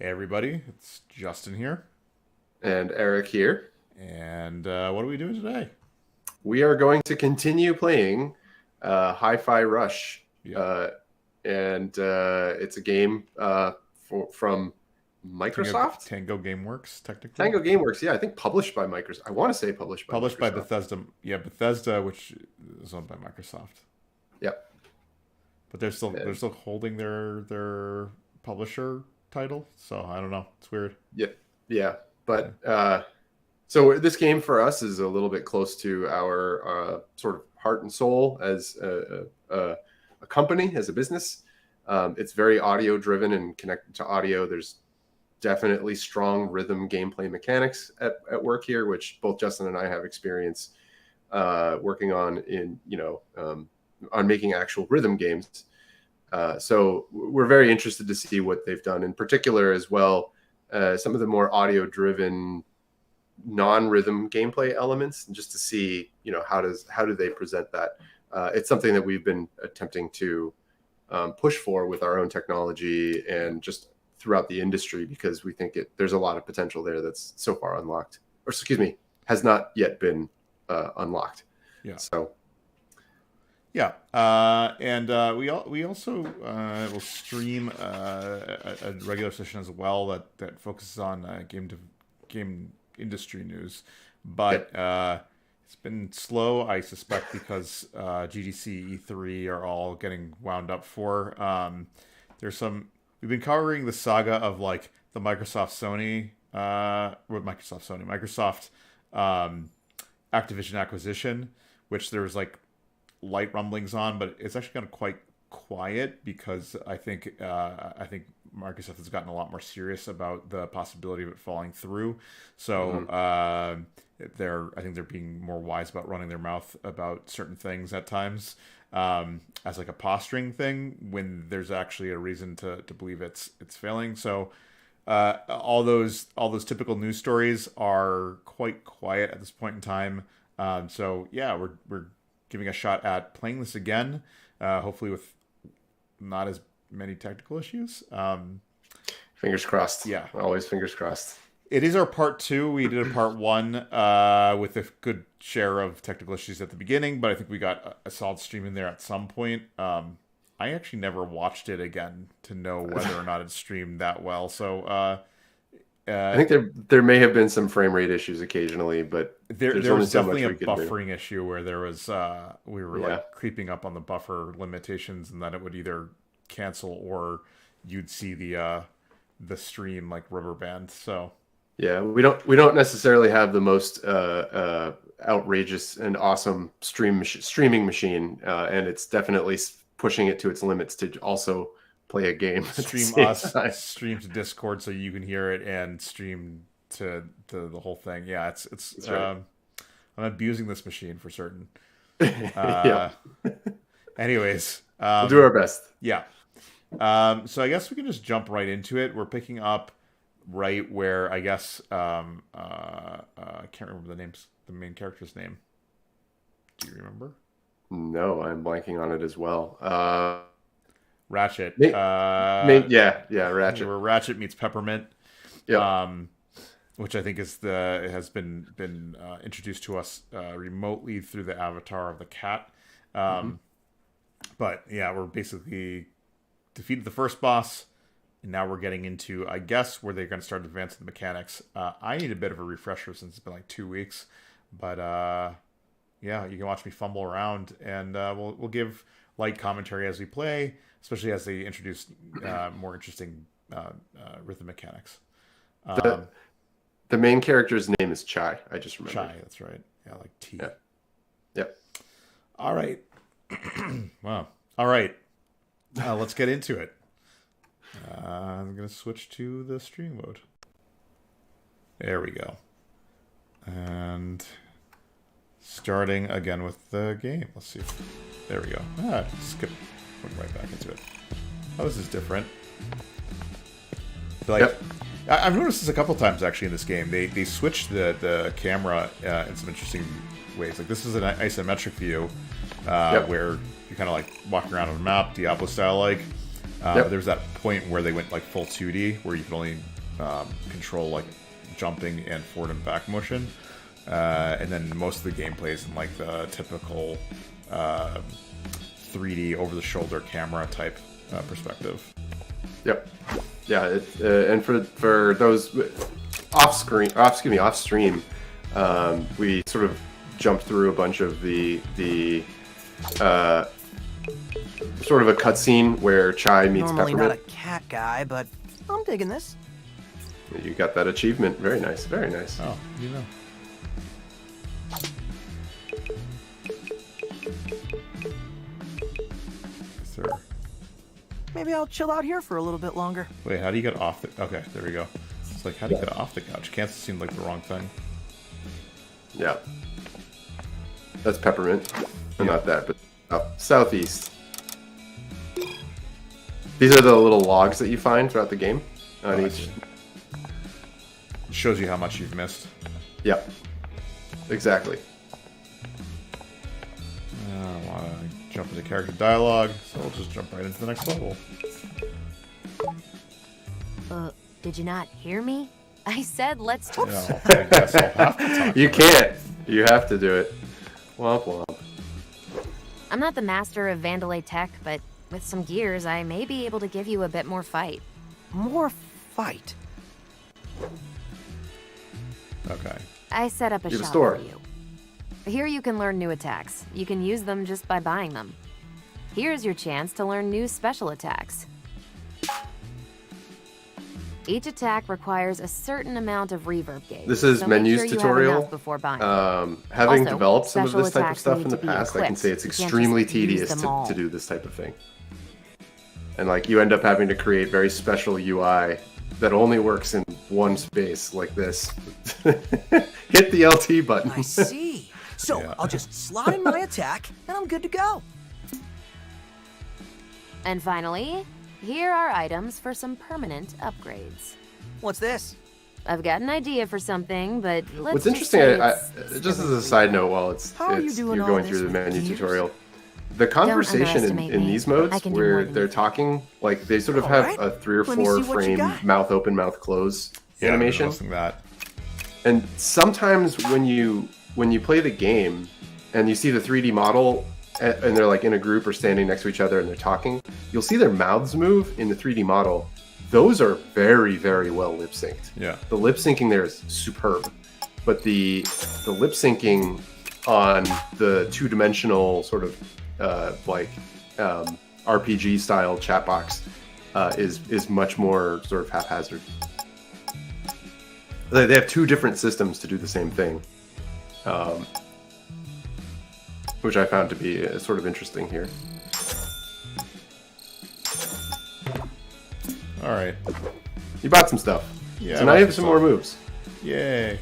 Hey everybody, it's Justin here. And Eric here. And what are we doing today? We are going to continue playing Hi-Fi Rush, Yeah, uh, and it's a game from Tango Microsoft. Tango Gameworks, technically. Tango Gameworks, yeah, I think published by Microsoft. I want to say published by Published by Microsoft. Bethesda. Yeah, Bethesda, which is owned by Microsoft. Yep. But they're And still holding their publisher title. So I don't know. It's weird. yeah, yeah. Yeah. But so this game for us is a little bit close to our sort of heart and soul as a company, as a business. It's very audio driven and connected to audio. There's definitely strong rhythm gameplay mechanics at work here, which both Justin and I have experience working on on making actual rhythm games. So we're very interested to see what they've done in particular as well. Some of the more audio driven non-rhythm gameplay elements, and just to see how do they present that. It's something that we've been attempting to push for with our own technology and just throughout the industry, because we think there's a lot of potential there that's so far unlocked, or excuse me, has not yet been unlocked. Yeah. So Yeah, and we also will stream a regular session as well that focuses on game industry news, but yep. it's been slow. I suspect because GDC E3 are all getting wound up for. There's some we've been covering the saga of like the Microsoft Activision acquisition, which there was like light rumblings on, but it's actually gotten quite quiet because I think Microsoft has gotten a lot more serious about the possibility of it falling through. So Mm-hmm. I think they're being more wise about running their mouth about certain things at times, as like a posturing thing when there's actually a reason to believe it's failing. So all those typical news stories are quite quiet at this point in time. So yeah, we're giving a shot at playing this again, hopefully with not as many technical issues. Fingers crossed. Yeah, Always fingers crossed. it is our part two. We did a part one with a good share of technical issues at the beginning, but I think we got a solid stream in there at some point. I actually never watched it again to know whether or not it streamed that well. So I uh, think there may have been some frame rate issues occasionally, but there there's there only was so much definitely a we can do. buffering issue where there was we were Yeah. like creeping up on the buffer limitations, and then it would either cancel or you'd see the stream like rubber band. So Yeah, we don't necessarily have the most outrageous and awesome streaming machine, and it's definitely pushing it to its limits to also play a game at the stream same us, time. stream to Discord so you can hear it, and stream to the whole thing. Yeah, it's That's right. I'm abusing this machine for certain. Yeah, Uh, anyways, we'll do our best. yeah. So I guess we can just jump right into it. We're picking up right where I guess I can't remember the main character's name. Do you remember? No, I'm blanking on it as well. Ratchet. Yeah, Ratchet. Where Ratchet meets Peppermint, Yep. um, which I think it has been introduced to us remotely through the avatar of the cat. Hmm. Um, but yeah, we're basically defeated the first boss, and now we're getting into, I guess, where they're going to start advancing the mechanics. I need a bit of a refresher since it's been like 2 weeks, but yeah, you can watch me fumble around, and we'll give light commentary as we play, especially as they introduce more interesting rhythm mechanics. The Um, the main character's name is Chai. I just remembered. Chai, that's right. Yeah, like tea. Yeah. Yep. All right. Wow. All right. Let's get into it. I'm gonna switch to the stream mode. There we go. And starting again with the game. Let's see. There we go. Skip. Went right back into it. Oh, this is different. Like, Yep. I've noticed this a couple times actually in this game. They switched the camera in some interesting ways. Like this is an isometric view Yep. where you're kind of like walking around on a map, Diablo style like. Yep. There's that point where they went like full 2D, where you can only control like jumping and forward and back motion, and then most of the gameplay is in like the typical 3D over-the-shoulder camera type perspective. Yep. Yeah, and for those off stream, we sort of jumped through a bunch of the sort of a cutscene where Chai meets Normally Peppermint. not a cat guy, but I'm digging this. You got that achievement. Very nice. Very nice. Oh, you know. Sir. Maybe I'll chill out here for a little bit longer. Wait, how do you get off the... Okay, there we go. It's like, how do you get off the couch? Can't seem like the wrong thing. Yeah. That's Peppermint. Yeah. Or not that, but southeast. These are the little logs that you find throughout the game. On Oh, I each. see. It shows you how much you've missed. Yeah. Exactly. I don't want to jump into character dialogue, so we'll just jump right into the next level. Did you not hear me? I said let's... You know, I guess I'll have to talk You about it. can't. You have to do it. Womp womp. I'm not the master of Vandalay tech, but with some gears, I may be able to give you a bit more fight. More fight. Okay. I set up a You have a shop store. for you. Here you can learn new attacks. You can use them just by buying them. Here's your chance to learn new special attacks. Each attack requires a certain amount of reverb gauge. This is so make Menu's sure you have tutorial. enough before buying. Having Also, developed some of special this type of attacks stuff need in the to be past, I can say it's equipped. You can't extremely just use tedious them all. to do this type of thing. And like you end up having to create very special UI that only works in one space like this. Hit the LT button. I see. So Yeah. I'll just slot in my attack, and I'm good to go. And finally, here are items for some permanent upgrades. What's this? I've got an idea for something, but let's What's just interesting, say I, it's just as a side note, while How are you doing you're all going this through the with menu gears? tutorial, the conversation underestimate in me. these I modes can do more where than they're you. talking, like they sort of All have right. a 3 or Let me 4 see what you frame got. mouth open, mouth close Yeah, I've been animation. noticing that. And sometimes when you play the game and you see the 3D model and they're like in a group or standing next to each other and they're talking, you'll see their mouths move in the 3D model. Those are very, very well lip synced. Yeah. The lip syncing there is superb, but the lip syncing on the 2-dimensional sort of RPG style chat box is much more sort of haphazard. They have 2 different systems to do the same thing, which I found to be sort of interesting here. All right. You bought some stuff, Yeah, so I now bought you have some some more stuff. moves. Yay.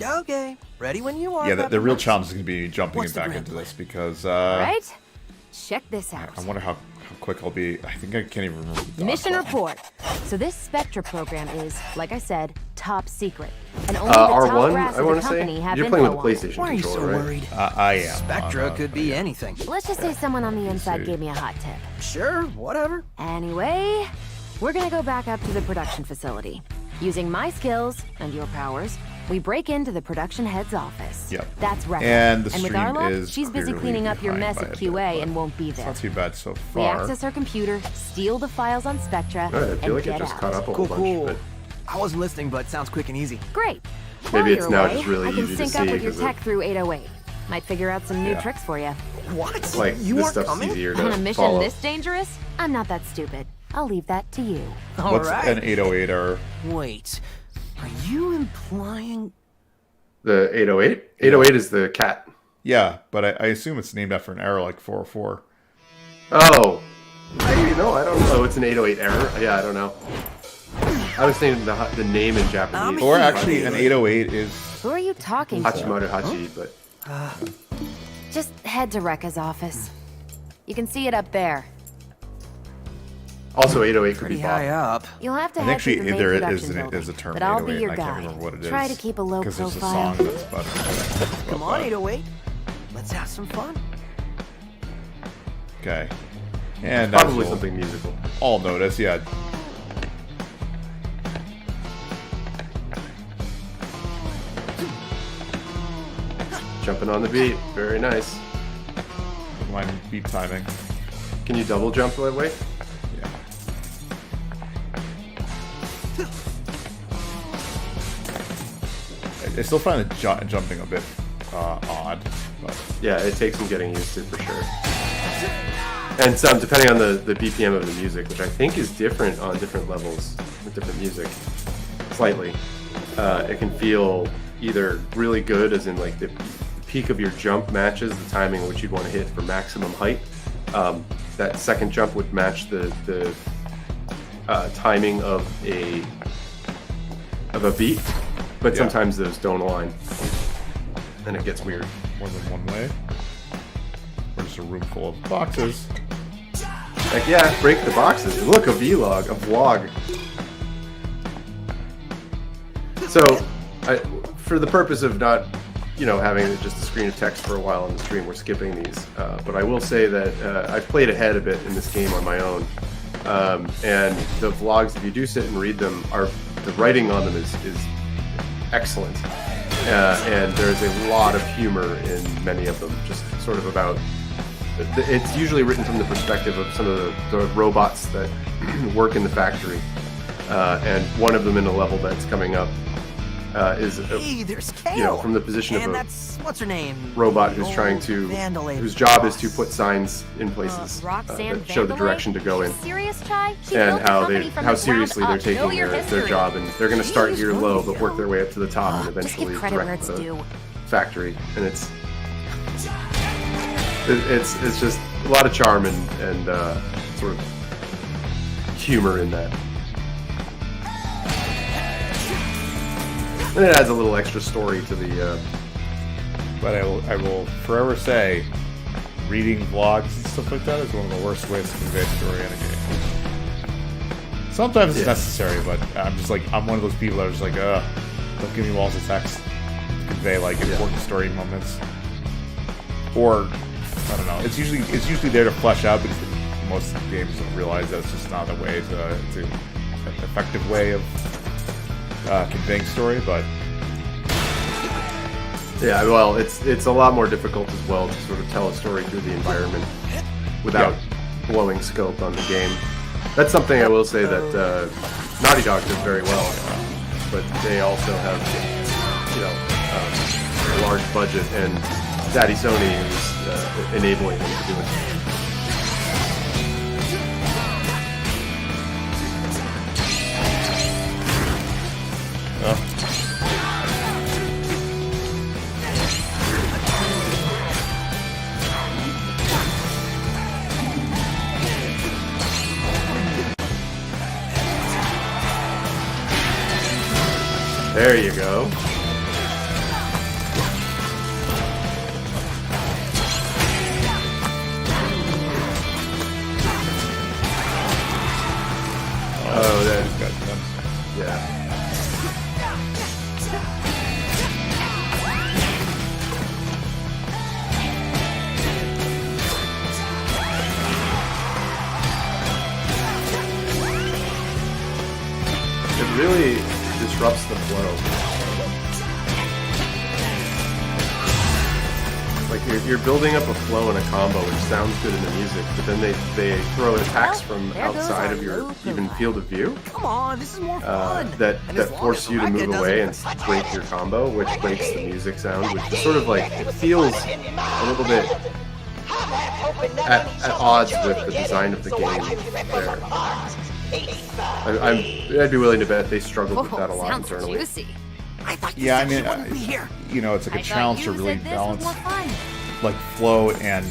Okay, ready when you are. Yeah, the real Peppermint. challenge is going to be jumping What's the back grand into plan? this because right. Check this out. I wonder how quick I'll be. I think I can't even remember. The Mission dodge button. report. So this Spectra program is, like I said, top secret, and only the R1, top brass I of want the to company say. have You're playing with info the on it. PlayStation Why are you so controller, right? worried? I am. Spectra could be anything. Let's just say someone on the inside see. gave me a hot tip. Sure, whatever. Anyway, we're gonna go back up to the production facility. Using my skills and your powers, we break into the production head's office. Yep. That's right. And the with stream our luck, is she's busy clearly cleaning up your behind mess by at a bit, QA but and won't be It's there. not too bad so We far. access her computer, steal the files on Spectra, I feel and like it get just out. caught up a whole Cool, bunch. cool. But I wasn't listening, but sounds quick and easy. Great. Maybe While it's you're now away, just really I can easy to sync see up with your 'cause of- tech through 808. Might figure out some new Yeah. tricks for you. What? like you this aren't stuff's coming? easier On a to mission follow. this dangerous? I'm not that stupid. I'll leave that to you. All What's right. an 808 or Wait, are you implying? The 808? 808 is the cat. yeah, but I assume it's named after an error like 404. Oh, I don't know. It's an 808 error. Yeah, I don't know. I was saying the name in Japanese. Or actually, an 808 is Who are you talking to? Hachimoto Hachi, but Just head to Rekka's office. You can see it up there. also 808 could Pretty be high Bob. up. You'll have to And head actually, to the main there production is building, a term but I'll be 808, your and I can't guide. remember what it is. Try to keep a low because there's a profile. song that's about it. Come on, 808. Let's have some fun. Okay. And Probably as something musical. all notice, yeah. Jumping on the beat. Very nice. Mind beat timing. Can you double jump that way? Yeah. I still find the jumping a bit odd, but Yeah, it takes some getting used to for sure. And some, depending on the BPM of the music, which I think is different on different levels with different music, slightly. It can feel either really good, as in like the peak of your jump matches the timing in which you'd want to hit for maximum height. That second jump would match the timing of a beat, but Yeah. sometimes those don't align, and it gets weird. more than one way. Or just a room full of boxes. Like, yeah, break the boxes. Look, a vlog. So, for the purpose of not, having just a screen of text for a while on the stream, we're skipping these. But I will say that I've played ahead a bit in this game on my own. And the vlogs, if you do sit and read them, the writing on them is excellent. And there's a lot of humor in many of them, just sort of about... It's usually written from the perspective of some of the robots that work in the factory. And one of them in a level that's coming up is, Hey, there's Kale. from the position and of a that's what's her name? robot who's Old trying to, vandal whose job is boss. to put signs in places Roxanne that show the Vandalay? direction to go in, Serious, Chai? She and built the how company from how the seriously ground they're up. Know taking your their history. job, and they're going to start Jeez, here what low do you but work their way up to the top and Just eventually give credit where direct it's the due. factory. And it's just a lot of charm and sort of humor in that. And it adds a little extra story to the. But I will forever say, reading vlogs and stuff like that is one of the worst ways to convey a story in a game. Sometimes it's Yeah. necessary, but I'm one of those people that are just like, don't give me walls of text to convey like important story moments. Or I don't know. It's usually there to flesh out, because most games don't realize that it's just not a way to an effective way of conveying story, but. Yeah, well, it's a lot more difficult as well to sort of tell a story through the environment without blowing scope on the game. That's something I will say that Naughty Dog does very well, but they also have, a large budget, and Daddy Sony is enabling them to do it. There you go. Oh, that's got them. yeah. It really disrupts the flow. Like you're building up a flow and a combo, which sounds good in the music, but then they throw attacks from There goes outside our of your low even profile. field of view Come on, this is more fun. that And as long force as you to Rebecca move away and doesn't- break your combo, which breaks the music sound, which is sort of like, it feels a little bit at odds with the design of the game there. I'd be willing to bet they struggled with that a lot sounds internally. juicy. I thought this Yeah, I section mean, wouldn't be here. It's like a I challenge to thought you really said this was balance more fun. like flow and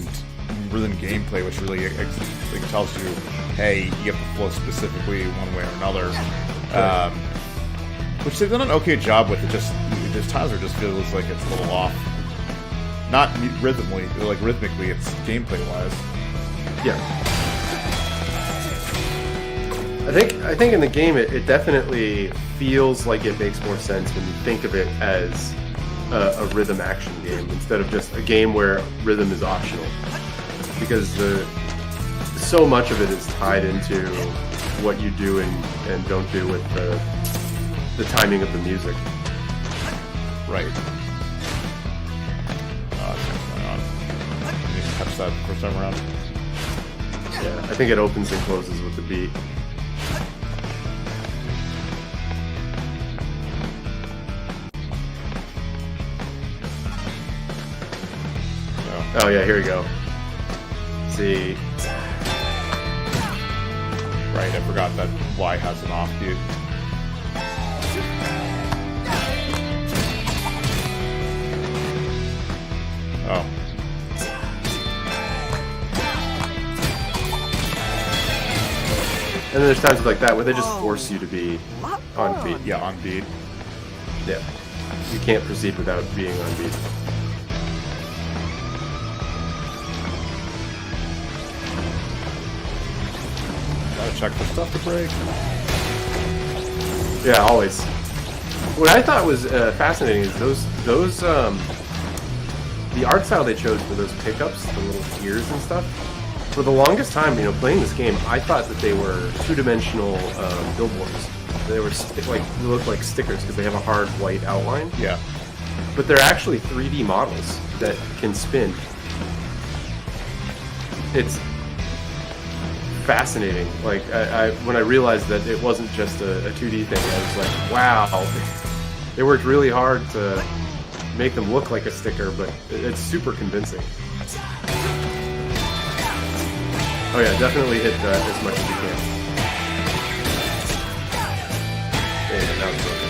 rhythm gameplay, which really like tells you, hey, you have to flow specifically one way or another. Which they've done an okay job with. There's times where it just feels like it's a little off. Not rhythmically, it's gameplay wise. Yeah. I think in the game it definitely feels like it makes more sense when you think of it as a rhythm action game instead of just a game where rhythm is optional. Because so much of it is tied into what you do and don't do with the timing of the music. Right. What's going on? You didn't touch that first time around. Yeah, I think it opens and closes with the beat. Oh yeah, here we go. See. Right, I forgot that Y has an offbeat. Oh. And then there's times like that where they just force you to be on beat. Yeah, on beat. Yeah. You can't proceed without being on beat. Gotta check for stuff to break. Yeah, always. What I thought was fascinating is those the art style they chose for those pickups, the little ears and stuff. For the longest time, playing this game, I thought that they were two-dimensional billboards. They were they look like stickers because they have a hard white outline. Yeah. But they're actually 3D models that can spin. It's fascinating. Like when I realized that it wasn't just a 2D thing, I was like, wow. They worked really hard to make them look like a sticker, but it's super convincing. Oh yeah, definitely hit as much as you can. Yeah, that was broken.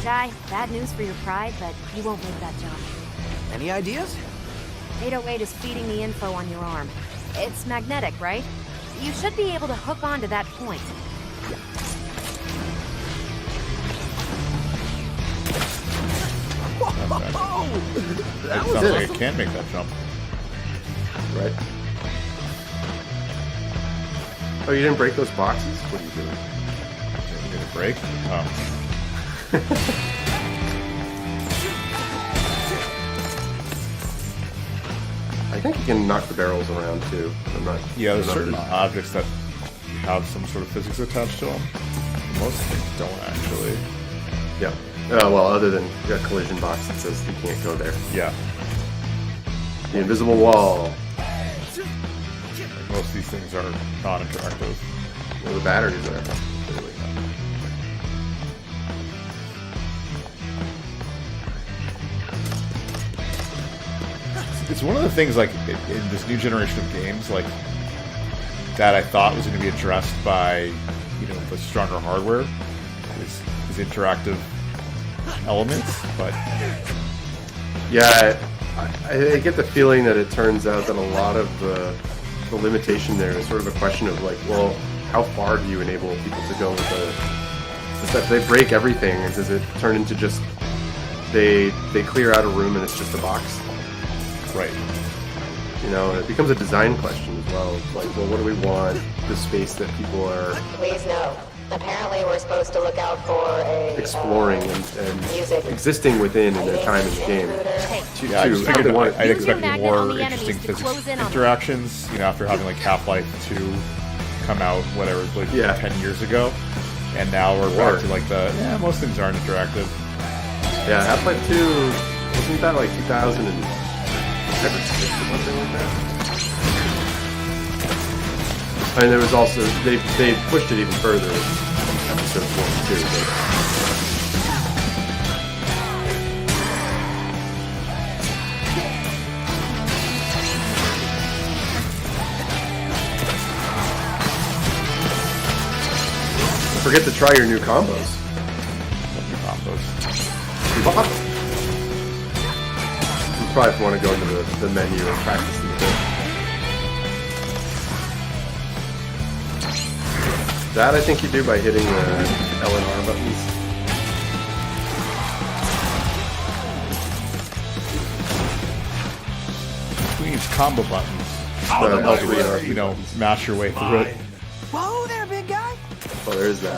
Jai, bad news for your pride, but you won't make that jump. Any ideas? 808 is feeding the info on your arm. It's magnetic, right? You should be able to hook onto that point. It sounds like it can make that jump. Right. Oh, you didn't break those boxes? What are you doing? Did it break? Oh. I think you can knock the barrels around too. I'm not. Yeah, there's I'm not certain really- objects that have some sort of physics attached to them. Most things don't actually. Yeah. Well, other than a collision box that says you can't go there. Yeah. The invisible wall. Like most of these things are non-interactive. Where the batteries are. Clearly. It's one of the things, like, in this new generation of games, like, that I thought was going to be addressed by, the stronger hardware, is interactive elements, but... Yeah, I get the feeling that it turns out that a lot of the limitation there is sort of a question of, like, well, how far do you enable people to go with the stuff? They break everything, and does it turn into just they clear out a room and it's just a box? Right. It becomes a design question as well. It's like, well, what do we want? The space that people are Please note, apparently we're supposed to look out for a exploring and existing within in their time in the game. Yeah, I just figured I'd Use expect your more magnet on the enemies interesting to physics close in on them. interactions, after having, like, Half-Life 2 come out, whatever, like, Yeah. 10 years ago. And now we're Or- back to, like, most things aren't interactive. Yeah, Half-Life 2, wasn't that like 2006 or something like that? And there was also, they pushed it even further in episode 4 and 2. Don't forget to try your new combos. You bought them. You probably want to go into the menu and practice them a bit. That I think you do by hitting the L and R buttons. Queen's combo buttons. The L3 and R3 You know, buttons. mash your way through it. Whoa there, big guy. Oh, there is that.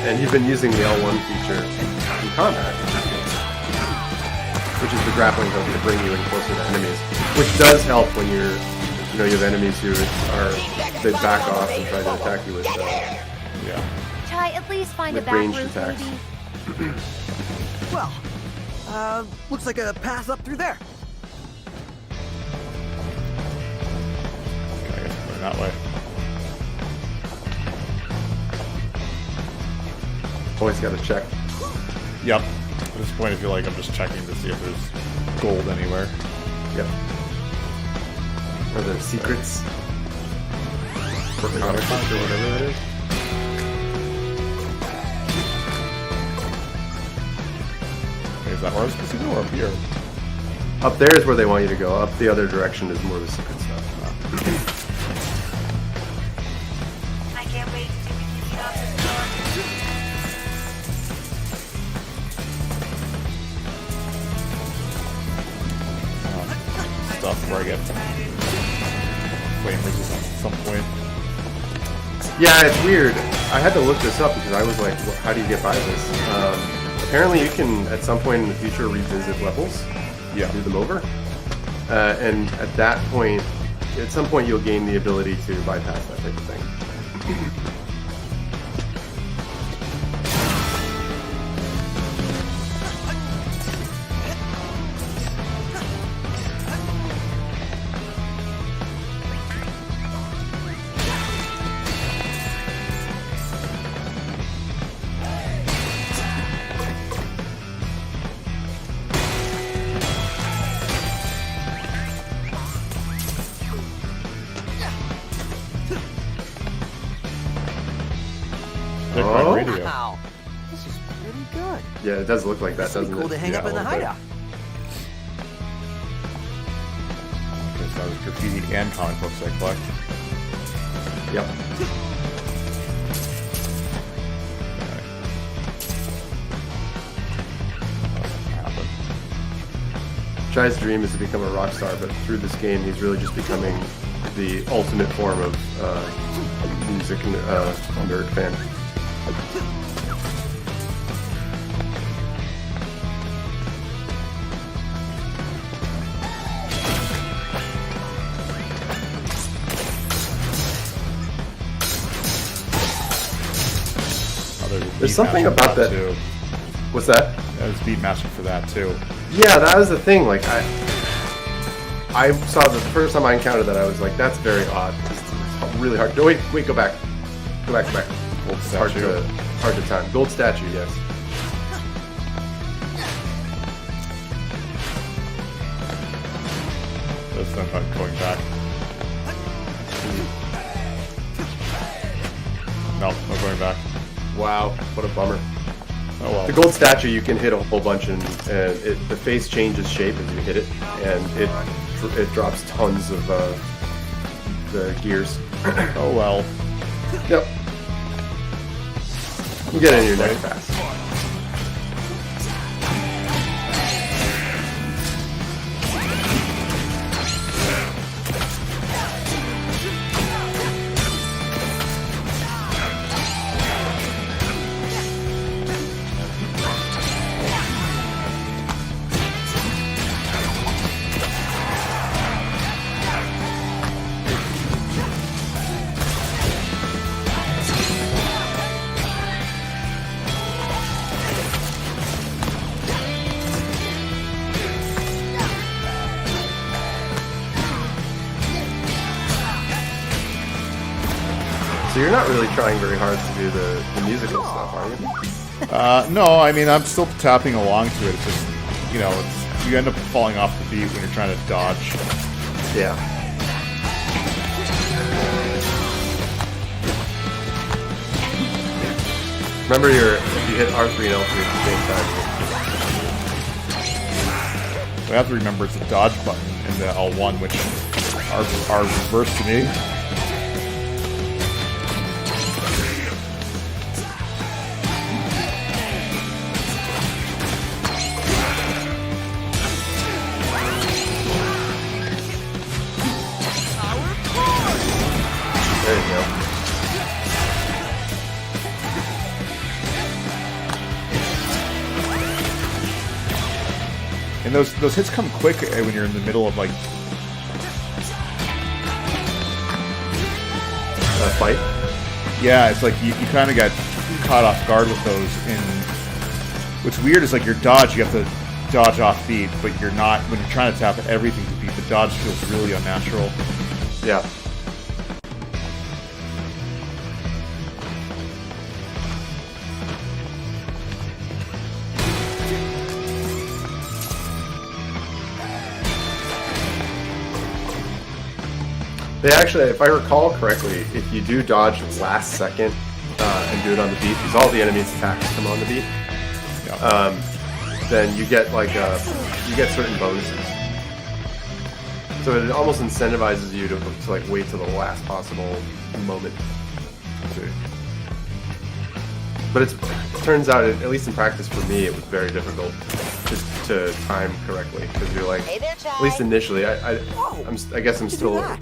And you've been using the L1 feature in combat, which is the grappling hook to bring you in closer to enemies, which does help when you have enemies who they back off and try to attack you with Yeah. Try at least find a with back ranged route, attacks. maybe. Well, looks like a path up through there. Okay, I guess I'm going that way. Always got to check. Yep. At this point, I feel like I'm just checking to see if there's gold anywhere. Yep. Are there secrets? For comics or whatever that is? Okay, is that where I was supposed to go, or up here? Up there is where they want you to go. Up the other direction is more the secret stuff. I can't wait to see what you get off this floor. Stuff where I get flame resistance at some point. Yeah, it's weird. I had to look this up because I was like, how do you get by this? Apparently you can, at some point in the future, revisit levels. Yeah. Do them over. And at that point, at some point you'll gain the ability to bypass that type of thing. Pick my Oh. radio. Wow, this is pretty good. Yeah, it does look like that, This would doesn't be cool it? to hang Yeah, up in a the little bit. hideout. Okay, so that was graffiti and comic books I collect. Yep. Okay. Nothing happened. Chai's dream is to become a rock star, but through this game, he's really just becoming the ultimate form of music nerd fan. Oh, there's a There's beat something master for about that- too. What's that? There's beat master for that too. Yeah, that was the thing. Like I saw the first time I encountered that, I was like, that's very odd. It's really hard. No, wait, go back. Go back. Gold It's hard statue. to time. Gold statue, yes. There's no point going back. No, no going back. Wow, what a bummer. Oh well. The gold statue, you can hit a whole bunch, and the face changes shape as you hit it, and it drops tons of the gears. Oh well. Yep. You get it in your neck fast. So you're not really trying very hard to do the musical stuff, are you? No, I mean I'm still tapping along to it. It's just you end up falling off the beat when you're trying to dodge. Yeah. Remember, if you hit R3 and L3 at the same time. We have to remember it's a dodge button in the L1, which are reversed to me. There you go. And those hits come quick when you're in the middle of like A fight. yeah, it's like you kind of got caught off guard with those. And what's weird is like your dodge, you have to dodge off beat, but you're not when you're trying to tap everything to beat. The dodge feels really unnatural. Yeah. They actually, if I recall correctly, if you do dodge last second and do it on the beat, because all the enemies' attacks come on the beat, Yeah. then you get like you get certain bonuses. So it almost incentivizes you to like wait till the last possible moment. But it turns out, at least in practice for me, it was very difficult to time correctly because you're like, Hey there, Chai. at least initially, I guess I'm still a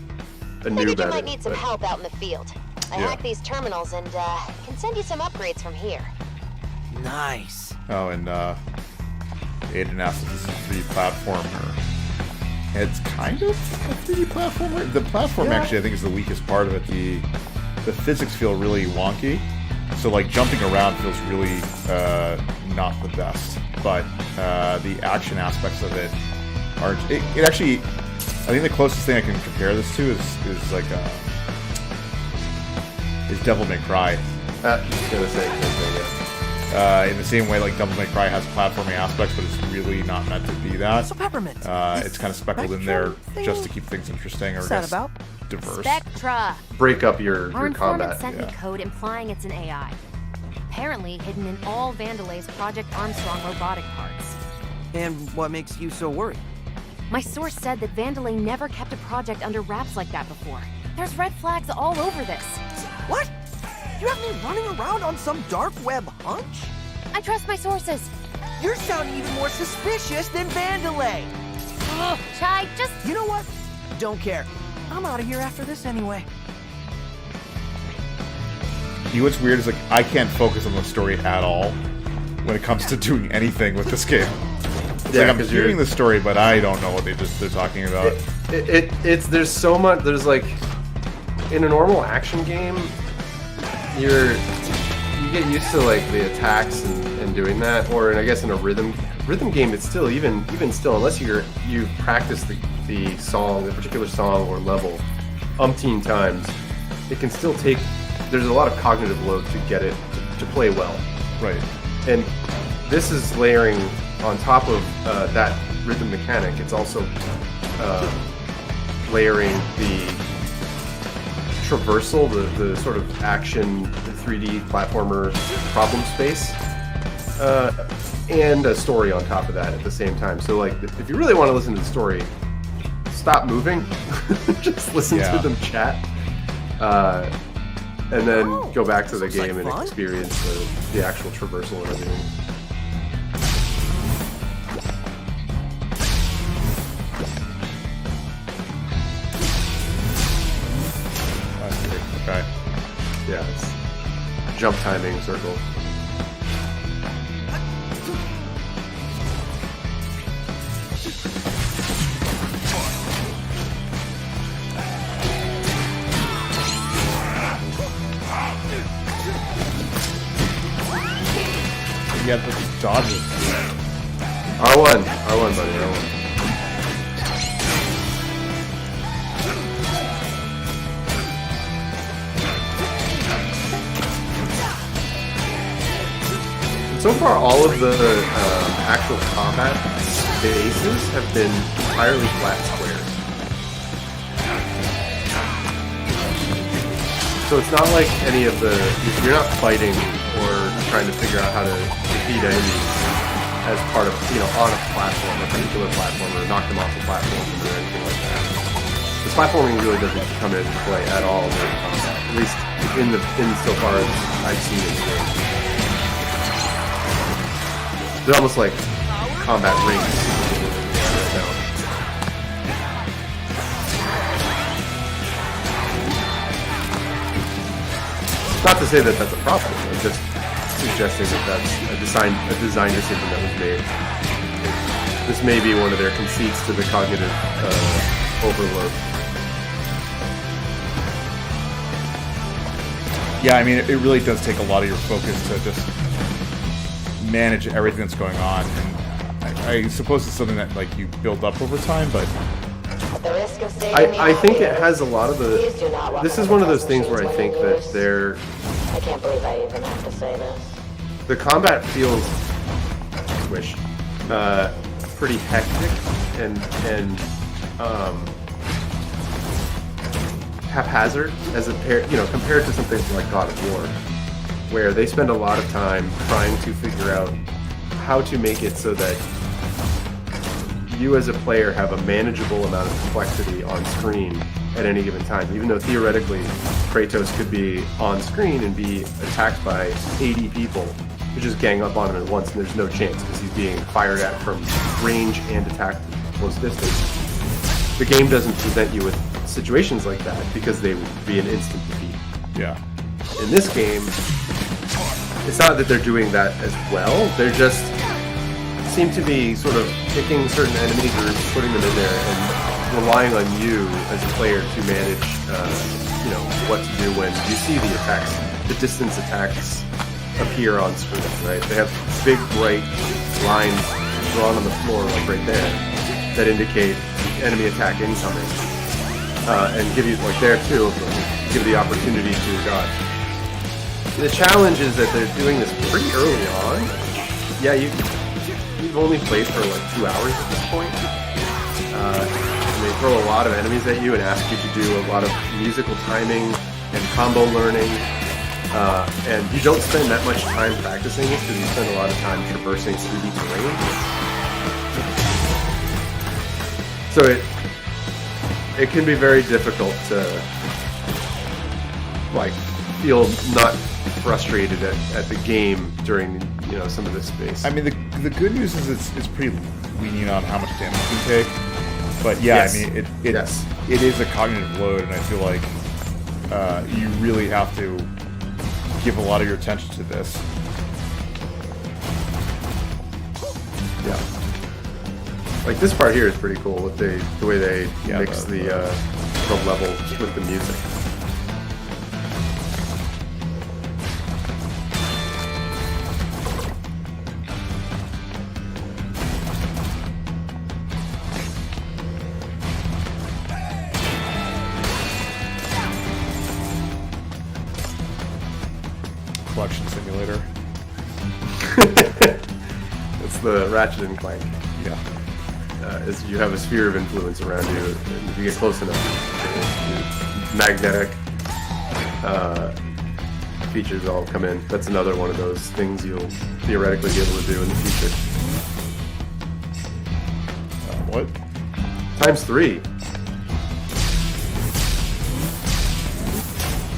Figured noob you at it. might need some but- help out in the field. I Yeah. hacked these terminals and can send you some upgrades from here. Nice. Oh, and Aiden asked if this is a 3D platformer. It's kind of a 3D platformer. The platform actually, I think, is the weakest part of it. The physics feel really wonky, so like jumping around feels really not the best. But the action aspects of it are. It actually, I think the closest thing I can compare this to is like is Devil May Cry. I was gonna say the same thing, yeah. In the same way, like Devil May Cry has platforming aspects, but it's really not meant to be that. So Peppermint. It's kind of speckled in there just to keep things interesting or What's that just about? diverse. Spectra. Break up your Our informant combat. sent me yeah. code implying it's an AI. Apparently hidden in all Vandelay's Project Armstrong robotic parts. And what makes you so worried? My source said that Vandelay never kept a project under wraps like that before. There's red flags all over this. What? You have me running around on some dark web hunch? I trust my sources. You're sounding even more suspicious than Vandelay. Ugh, Chai, just... You know what? Don't care. I'm out of here after this anyway. You know what's weird is like I can't focus on the story at all when it comes to doing anything with this game. It's like I'm 'cause hearing the story, but I don't know what they're talking about. It's there's so much. There's like in a normal action game, you get used to like the attacks and doing that, or I guess in a rhythm game, it's still even still, unless you practice the song, the particular song or level umpteen times, it can still take. There's a lot of cognitive load to get it to play well. Right. And this is layering on top of that rhythm mechanic. It's also layering the traversal, the sort of action 3D platformer problem space, and a story on top of that at the same time. So, like, if you really want to listen to the story, stop moving, just listen Yeah. to them chat. And then Oh, go back to the sounds like game and fun. experience the actual traversal and everything. Okay. Yeah, it's jump timing circle. You got the dodges. R1, buddy, R1. So far, all of the actual combat bases have been entirely flat squares. So it's not like any of the... You're not fighting or trying to figure out how to defeat enemies as part of, on a platform, a particular platform, or knock them off the platform or anything like that. The platforming really doesn't come into play at all during combat, at least in so far as I've seen in the game. They're almost like combat rings right now. not to say that that's a problem. I'm just suggesting that that's a design decision that was made. This may be one of their conceits to the cognitive overload. Yeah, I mean, it really does take a lot of your focus to just manage everything that's going on. And I suppose it's something that like you build up over time, but At the risk of stating I the think it obvious, has a lot of please do not the. walk This on is one of those Bethesda things where I machines think when you that lose. they're. I can't believe I even have to say this. The combat feels pretty hectic and haphazard as compared to something like God of War, where they spend a lot of time trying to figure out how to make it so that you as a player have a manageable amount of complexity on screen at any given time, even though theoretically Kratos could be on screen and be attacked by 80 people who just gang up on him at once, and there's no chance because he's being fired at from range and attacked close distance. The game doesn't present you with situations like that because they would be an instant defeat. yeah. In this game, it's not that they're doing that as well. They're just seem to be sort of picking certain enemy groups, putting them in there, and relying on you as a player to manage, what to do when you see the attacks, the distance attacks appear on screen, right? They have big, bright lines drawn on the floor, like right there, that indicate enemy attack incoming, and give you, like there too, give the opportunity to dodge. The challenge is that they're doing this pretty early on. Yeah, you've only played for like 2 hours at this point. And they throw a lot of enemies at you and ask you to do a lot of musical timing and combo learning. And you don't spend that much time practicing this because you spend a lot of time traversing 3D terrain. So it can be very difficult to feel not frustrated at the game during some of this space. I mean, the good news is it's pretty lenient on how much damage you can take. But yeah, Yes. I mean, Yes. it is a cognitive load, and I feel like you really have to give a lot of your attention to this. Yeah. Like this part here is pretty cool with the way they Yeah, mix the levels with the music. Collection simulator. It's the Ratchet and Clank. Yeah. Is you have a sphere of influence around you, and if you get close enough, magnetic features all come in. That's another one of those things you'll theoretically be able to do in the future. What? ×3.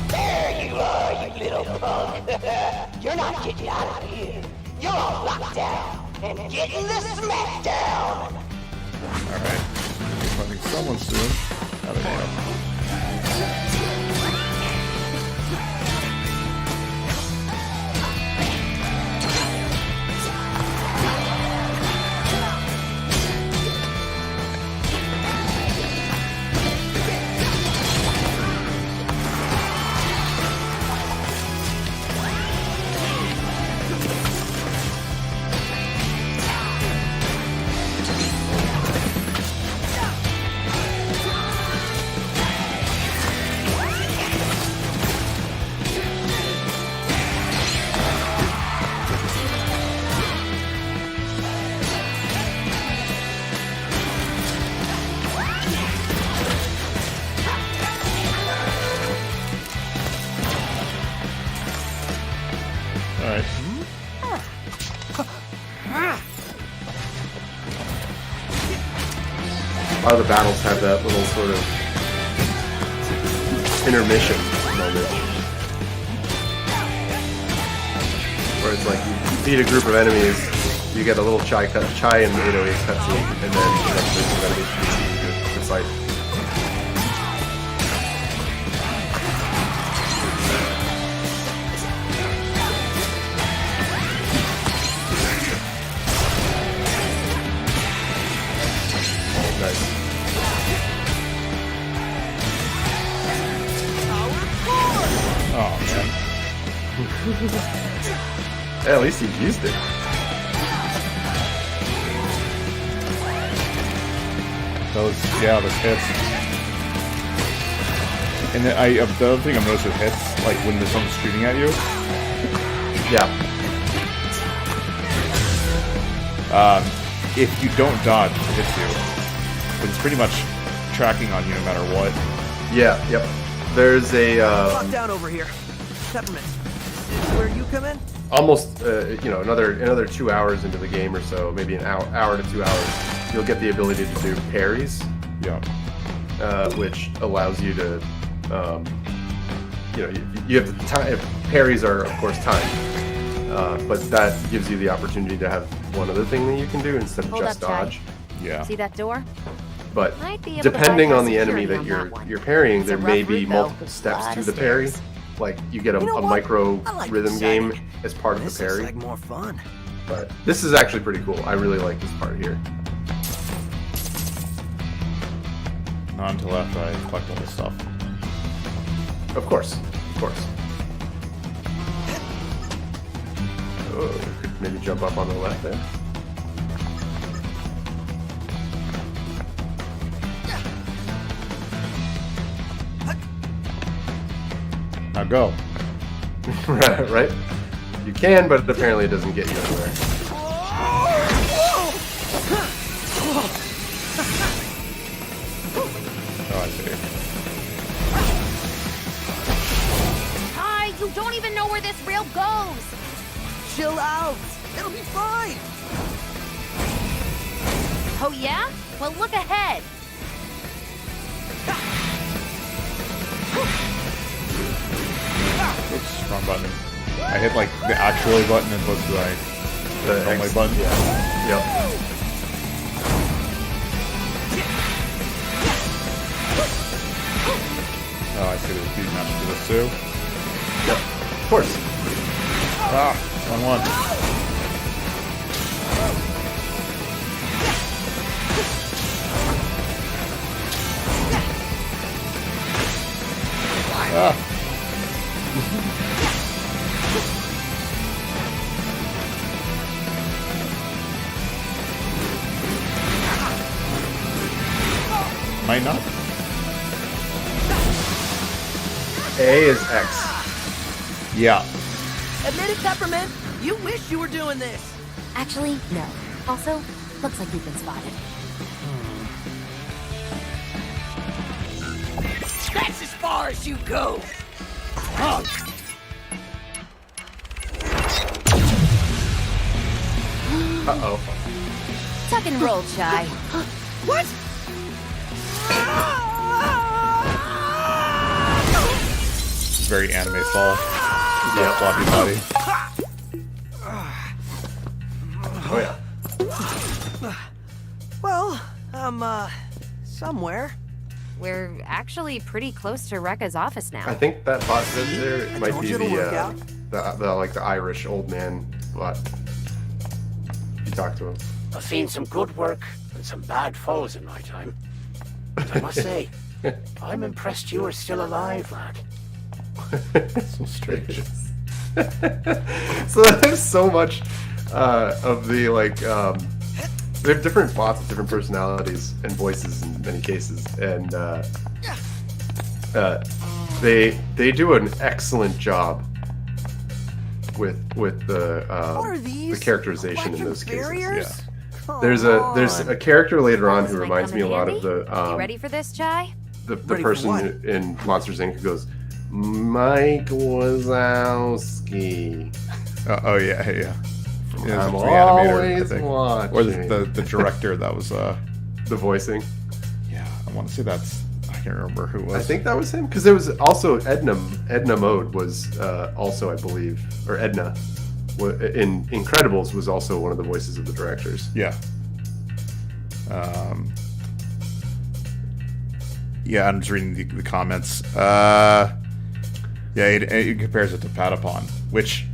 There you are, you little punk. You're not getting out of here. You're all locked down and getting the smackdown. Alright. Finding someone soon. I don't know. Alright. A lot of the battles have that little sort of intermission moment where it's like you beat a group of enemies, you get a little chai and 808 cutscene, and then the next group of enemies you fight. At least he used it. Those hits. And then the other thing I've noticed with hits, like when there's someone shooting at you, Yeah. if you don't dodge, it hits you. But it's pretty much tracking on you no matter what. Yeah. Yep. There's a Lock down over here. Peppermint. Where you come in? almost another 2 hours into the game or so, maybe an hour to 2 hours, you'll get the ability to do parries. Yeah. Which allows you to, you have the time. Parries are of course timed, but that gives you the opportunity to have one other thing that you can do instead of Hold just up, Ty. dodge. Yeah. See that door? But Might be able to depending bypass on the enemy security that on that one. you're parrying, It's there a may rough be route, though. multiple steps Lot to of the parry. stairs. Like you get a You know what? micro I like rhythm this game setting. as part of This the looks parry. like more fun. But this is actually pretty cool. I really like this part here. Not until after I collect all this stuff. Of course. Oh, you could maybe jump up on the left there. Now go. Right? You can, but apparently it doesn't get you anywhere. Oh, I see. Ty, you don't even know where this rail goes. Chill out. It'll be fine. Oh yeah? Well, look ahead. Oops, wrong button. I hit like the actual A button as opposed to like The only X button. Yeah. Yep. Oh, I see. There's a few matches for this too. Yep. Of course. Ah, wrong one. Ah. Might not. A is X. Yeah. Admit it, Peppermint. You wish you were doing this. Actually, no. Also, looks like you've been spotted. That's as far as you go. Uh-oh. Tuck and roll, Chai. What? Very anime style. Yeah. Floppy body. Oh yeah. Well, somewhere. We're actually pretty close to Rekka's office now. I think that bot there might told be you it'll work out. the Irish old man bot. You talk to him. I've seen some good work and some bad falls in my time. But I must say, I'm impressed you are still alive, lad. So strange. So there's so much of the they have different bots with different personalities and voices in many cases, and they do an excellent job with the What are these? characterization in Electric those cases. barriers? Yeah. There's a character later on who Might reminds come me a in lot handy. of the You ready for this, Chai? the Ready for what? person in Monsters Inc. who goes, Mike Wazowski. Oh yeah, yeah. Yeah, I'm it's the animator, I always think. watching. Or the director that was The voicing. yeah, I want to say that's I can't remember who it was. I think that was him because there was also Edna Mode was also, I believe, or Edna in Incredibles was also one of the voices of the directors. Yeah. Yeah, I'm just reading the comments. Yeah, it compares it to Patapon, which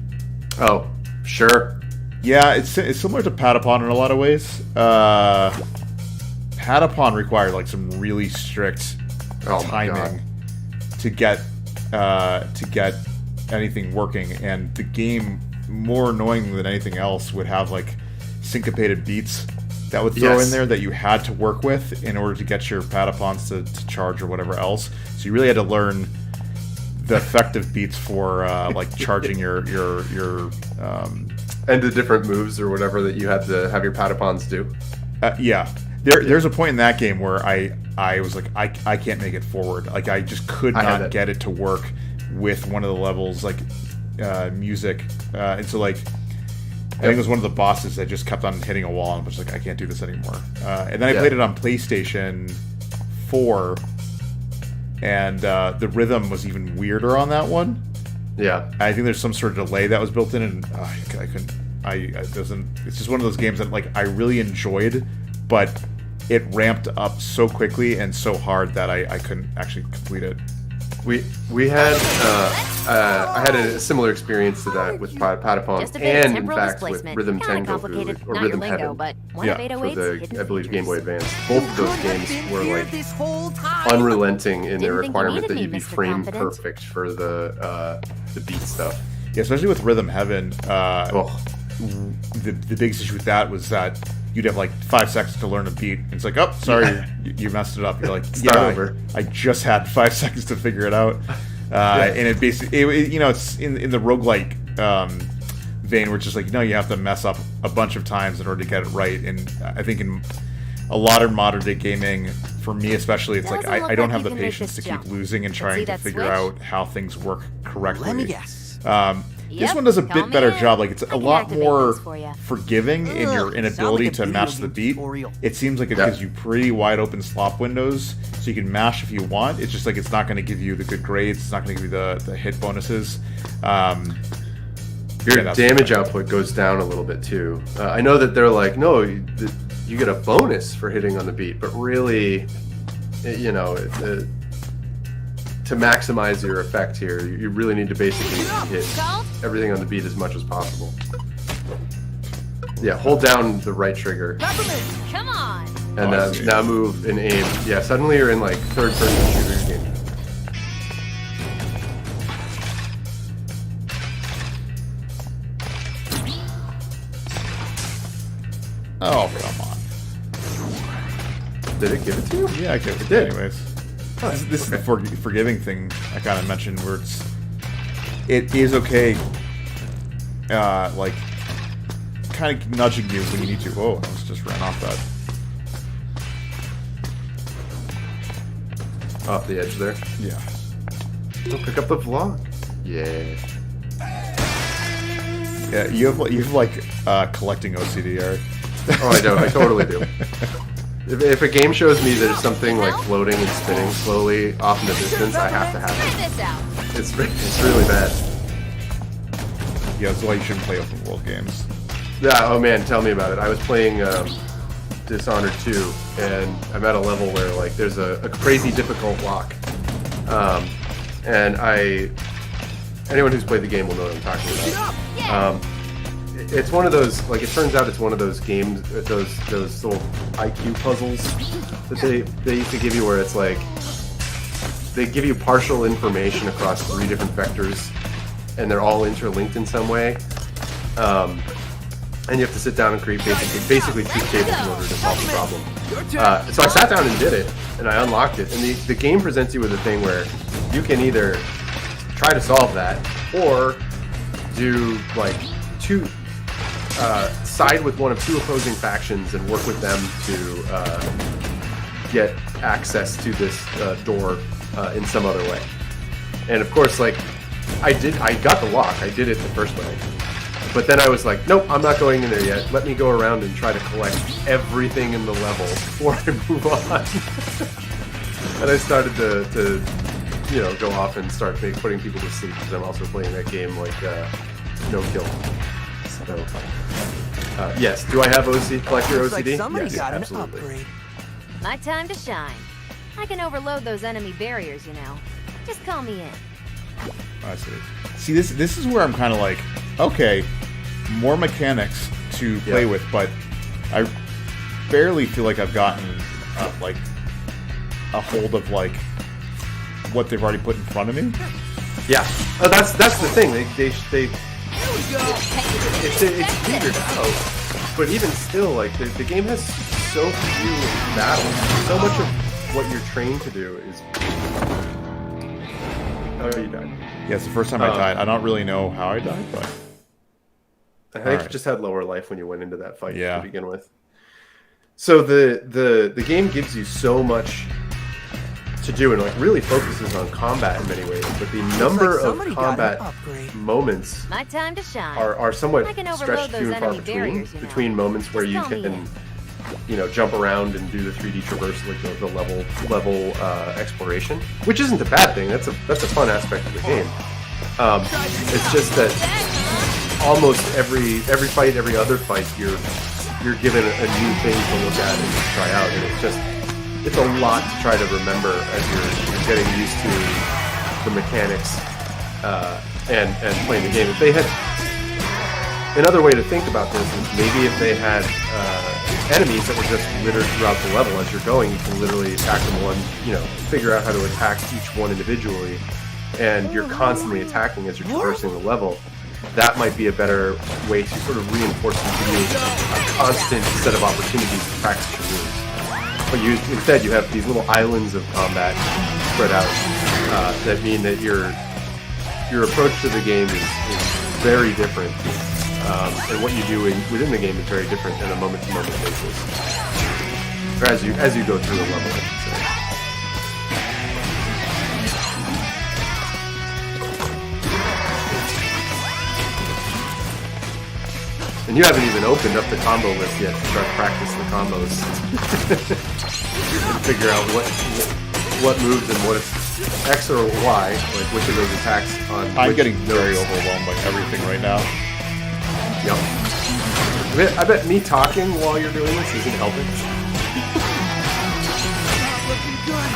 Oh, sure. yeah, it's similar to Patapon in a lot of ways. Patapon required like some really strict Oh my timing God. to get anything working, and the game, more annoying than anything else, would have like syncopated beats that would throw in there that you had to work with in order to get your Patapons to charge or whatever else. So you really had to learn the effective beats for like charging your and the different moves or whatever that you had to have your Patapons do. Yeah. There's a point in that game where I was like, I can't make it forward. Like, I just could not get it to work with one of the levels, like music. And so, like, I think it was one of the bosses that just kept on hitting a wall, and I was like, I can't do this anymore. And then I played it on PlayStation 4, and the rhythm was even weirder on that one. Yeah. I think there's some sort of delay that was built in, and I couldn't. It's just one of those games that, like, I really enjoyed, but it ramped up so quickly and so hard that I couldn't actually complete it. We had I had a similar experience to that with Patapon, and in fact with Rhythm Tango or Rhythm Heaven. But For the, I believe, Game Boy Advance. Both of those games were like unrelenting in their requirement that you be frame perfect for the beat stuff. Yeah, especially with Rhythm Heaven. The biggest issue with that was that you'd have like 5 seconds to learn a beat, and it's like, oh, sorry, you messed it up. You're like, over. I just had 5 seconds to figure it out. And it basically, it's in the roguelike vein where it's just like, you have to mess up a bunch of times in order to get it right. And I think in a lot of modern day gaming, for me especially, it's like I don't have the patience to keep losing and trying to figure out how things work correctly. Let me guess. This one does a bit better job. Like, it's a lot more forgiving in your inability to match the beat. It seems like it gives you pretty wide open slop windows, so you can mash if you want. It's just like it's not going to give you the good grades. It's not going to give you the hit bonuses. Your damage output goes down a little bit too. I know that they're like, no, you get a bonus for hitting on the beat, but really, to maximize your effect here, you really need to basically hit everything on the beat as much as possible. Yeah, hold down the right trigger. Come on. And now move and aim. Yeah, suddenly you're in like third-person shooter game. Oh, come on. Did it give it to you? Yeah, it did. Anyways. This is the forgiving thing I kind of mentioned, where it is okay, like, kind of nudging you when you need to. Whoa, I just ran off that. Off the edge there? Yeah. Oh, pick up the vlog. Yeah. Yeah, you have like collecting OCD, Eric. Oh, I do. I totally do. If a game shows me there's something like floating and spinning slowly off in the distance, I have to have it. It's really bad. Yeah, that's why you shouldn't play open world games. Yeah, oh man, tell me about it. I was playing Dishonored 2, and I'm at a level where like there's a crazy difficult lock. And anyone who's played the game will know what I'm talking about. It's one of those, like, it turns out it's one of those games, those little IQ puzzles that they used to give you, where it's like they give you partial information across 3 different vectors, and they're all interlinked in some way. And you have to sit down and create basically 2 tables in order to solve the problem. So I sat down and did it, and I unlocked it. And the game presents you with a thing where you can either try to solve that, or do like side with one of 2 opposing factions and work with them to get access to this door in some other way. And of course, like, I got the lock. I did it the first way. But then I was like, nope, I'm not going in there yet. Let me go around and try to collect everything in the level before I move on. And I started to go off and start putting people to sleep, because I'm also playing that game like no kill. So, yes. Do I have collector OCD? Like somebody yes, got absolutely. an upgrade. My time to shine. I can overload those enemy barriers, Just call me in. I see. See, this is where I'm kind of like, okay, more mechanics to play with, but I barely feel like I've gotten like a hold of like what they've already put in front of me. Yeah, that's the thing. It's petered out, but even still, like the game has so few battles. So much of what you're trained to do is. Oh, you died. Yeah, it's the first time I died. I don't really know how I died, but I think you just had lower life when you went into that fight Yeah. to begin with. So the game gives you so much to do and like really focuses on combat in many ways, but the number of somebody got an combat upgrade. moments My time to shine. are somewhat I can overload stretched those few and far enemy between. barriers, you know. Between moments where Just you tell me can, jump around and do the 3D traverse, like the level exploration, which isn't a bad thing. That's a fun aspect of the game. It's just that almost every fight, every other fight, you're given a new thing to look at and try out, and it's a lot to try to remember as you're getting used to the mechanics and playing the game. If they had another way to think about this is maybe if they had enemies that were just littered throughout the level as you're going, you can literally attack them figure out how to attack each one individually, and you're constantly attacking as you're traversing the level. That might be a better way to sort of reinforce and give you a constant set of opportunities to practice your moves. But instead you have these little islands of combat spread out that mean that your approach to the game is very different, and what you do within the game is very different on a moment-to-moment basis, or as you go through the level, I should say. And you haven't even opened up the combo list yet to start practice the combos. And figure out what moves and what is X or Y, like which of those attacks on. I'm getting very overwhelmed by everything right now. Yep. I bet me talking while you're doing this isn't helping. Looking good.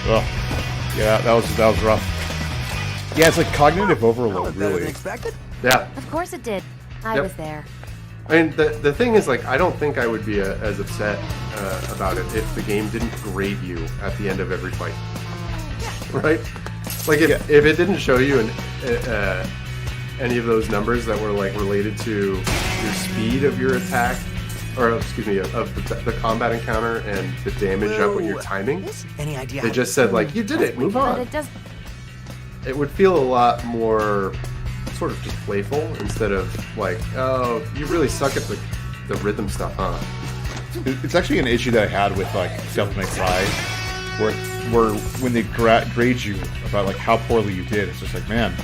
Ugh. Yeah, that was rough. Yeah, it's like cognitive That overload, was better than really. expected. Yeah. Of course it did. I Yep. was there. I mean, the thing is, like, I don't think I would be as upset about it if the game didn't grade you at the end of every fight. Right? Like, if it didn't show you any of those numbers that were, like, related to your speed of your attack, or, excuse me, of the combat encounter and the damage up when you're timing, Any idea? they just said, like, you did it, move But on. it does. It would feel a lot more sort of just playful instead of like, oh, you really suck at the rhythm stuff, huh? It's actually an issue that I had with like Devil May Cry, where when they grade you about like how poorly you did, it's just like, man,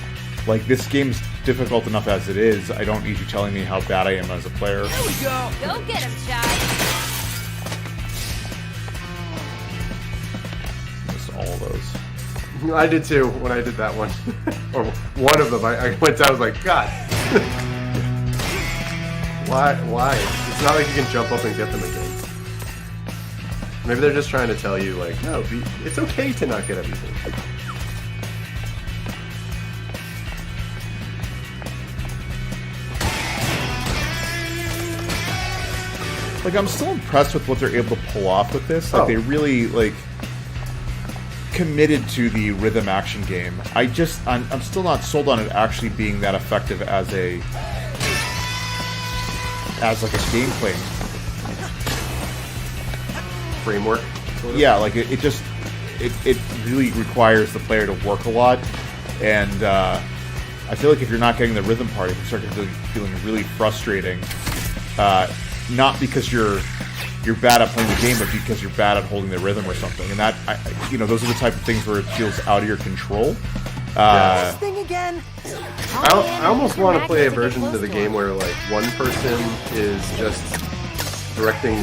like this game's difficult enough as it is. I don't need you telling me how bad I am as a player. There we go. Go get him, Shy. Just all of those. I did too when I did that one, or one of them. I went down. I was like, God, why? It's not like you can jump up and get them again. Maybe they're just trying to tell you, like, no, it's okay to not get everything. Like, I'm still impressed with what they're able to pull off with this. Like, Oh. they really, like, committed to the rhythm action game. I'm still not sold on it actually being that effective as like a gameplay. Framework. Sort of. Yeah, like, it really requires the player to work a lot. And, I feel like if you're not getting the rhythm part, it can start feeling really frustrating. Not because you're bad at playing the game, but because you're bad at holding the rhythm or something. And that, those are the type of things where it feels out of your control. This thing again. I almost want to play a version of the game where like one person is just directing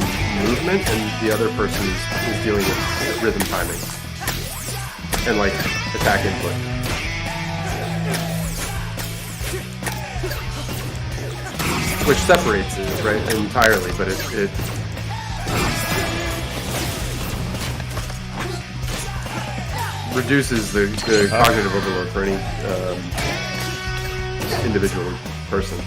movement and the other person is dealing with rhythm timing and like attack input. Which separates it, right, entirely, but it reduces the cognitive overload for any individual person.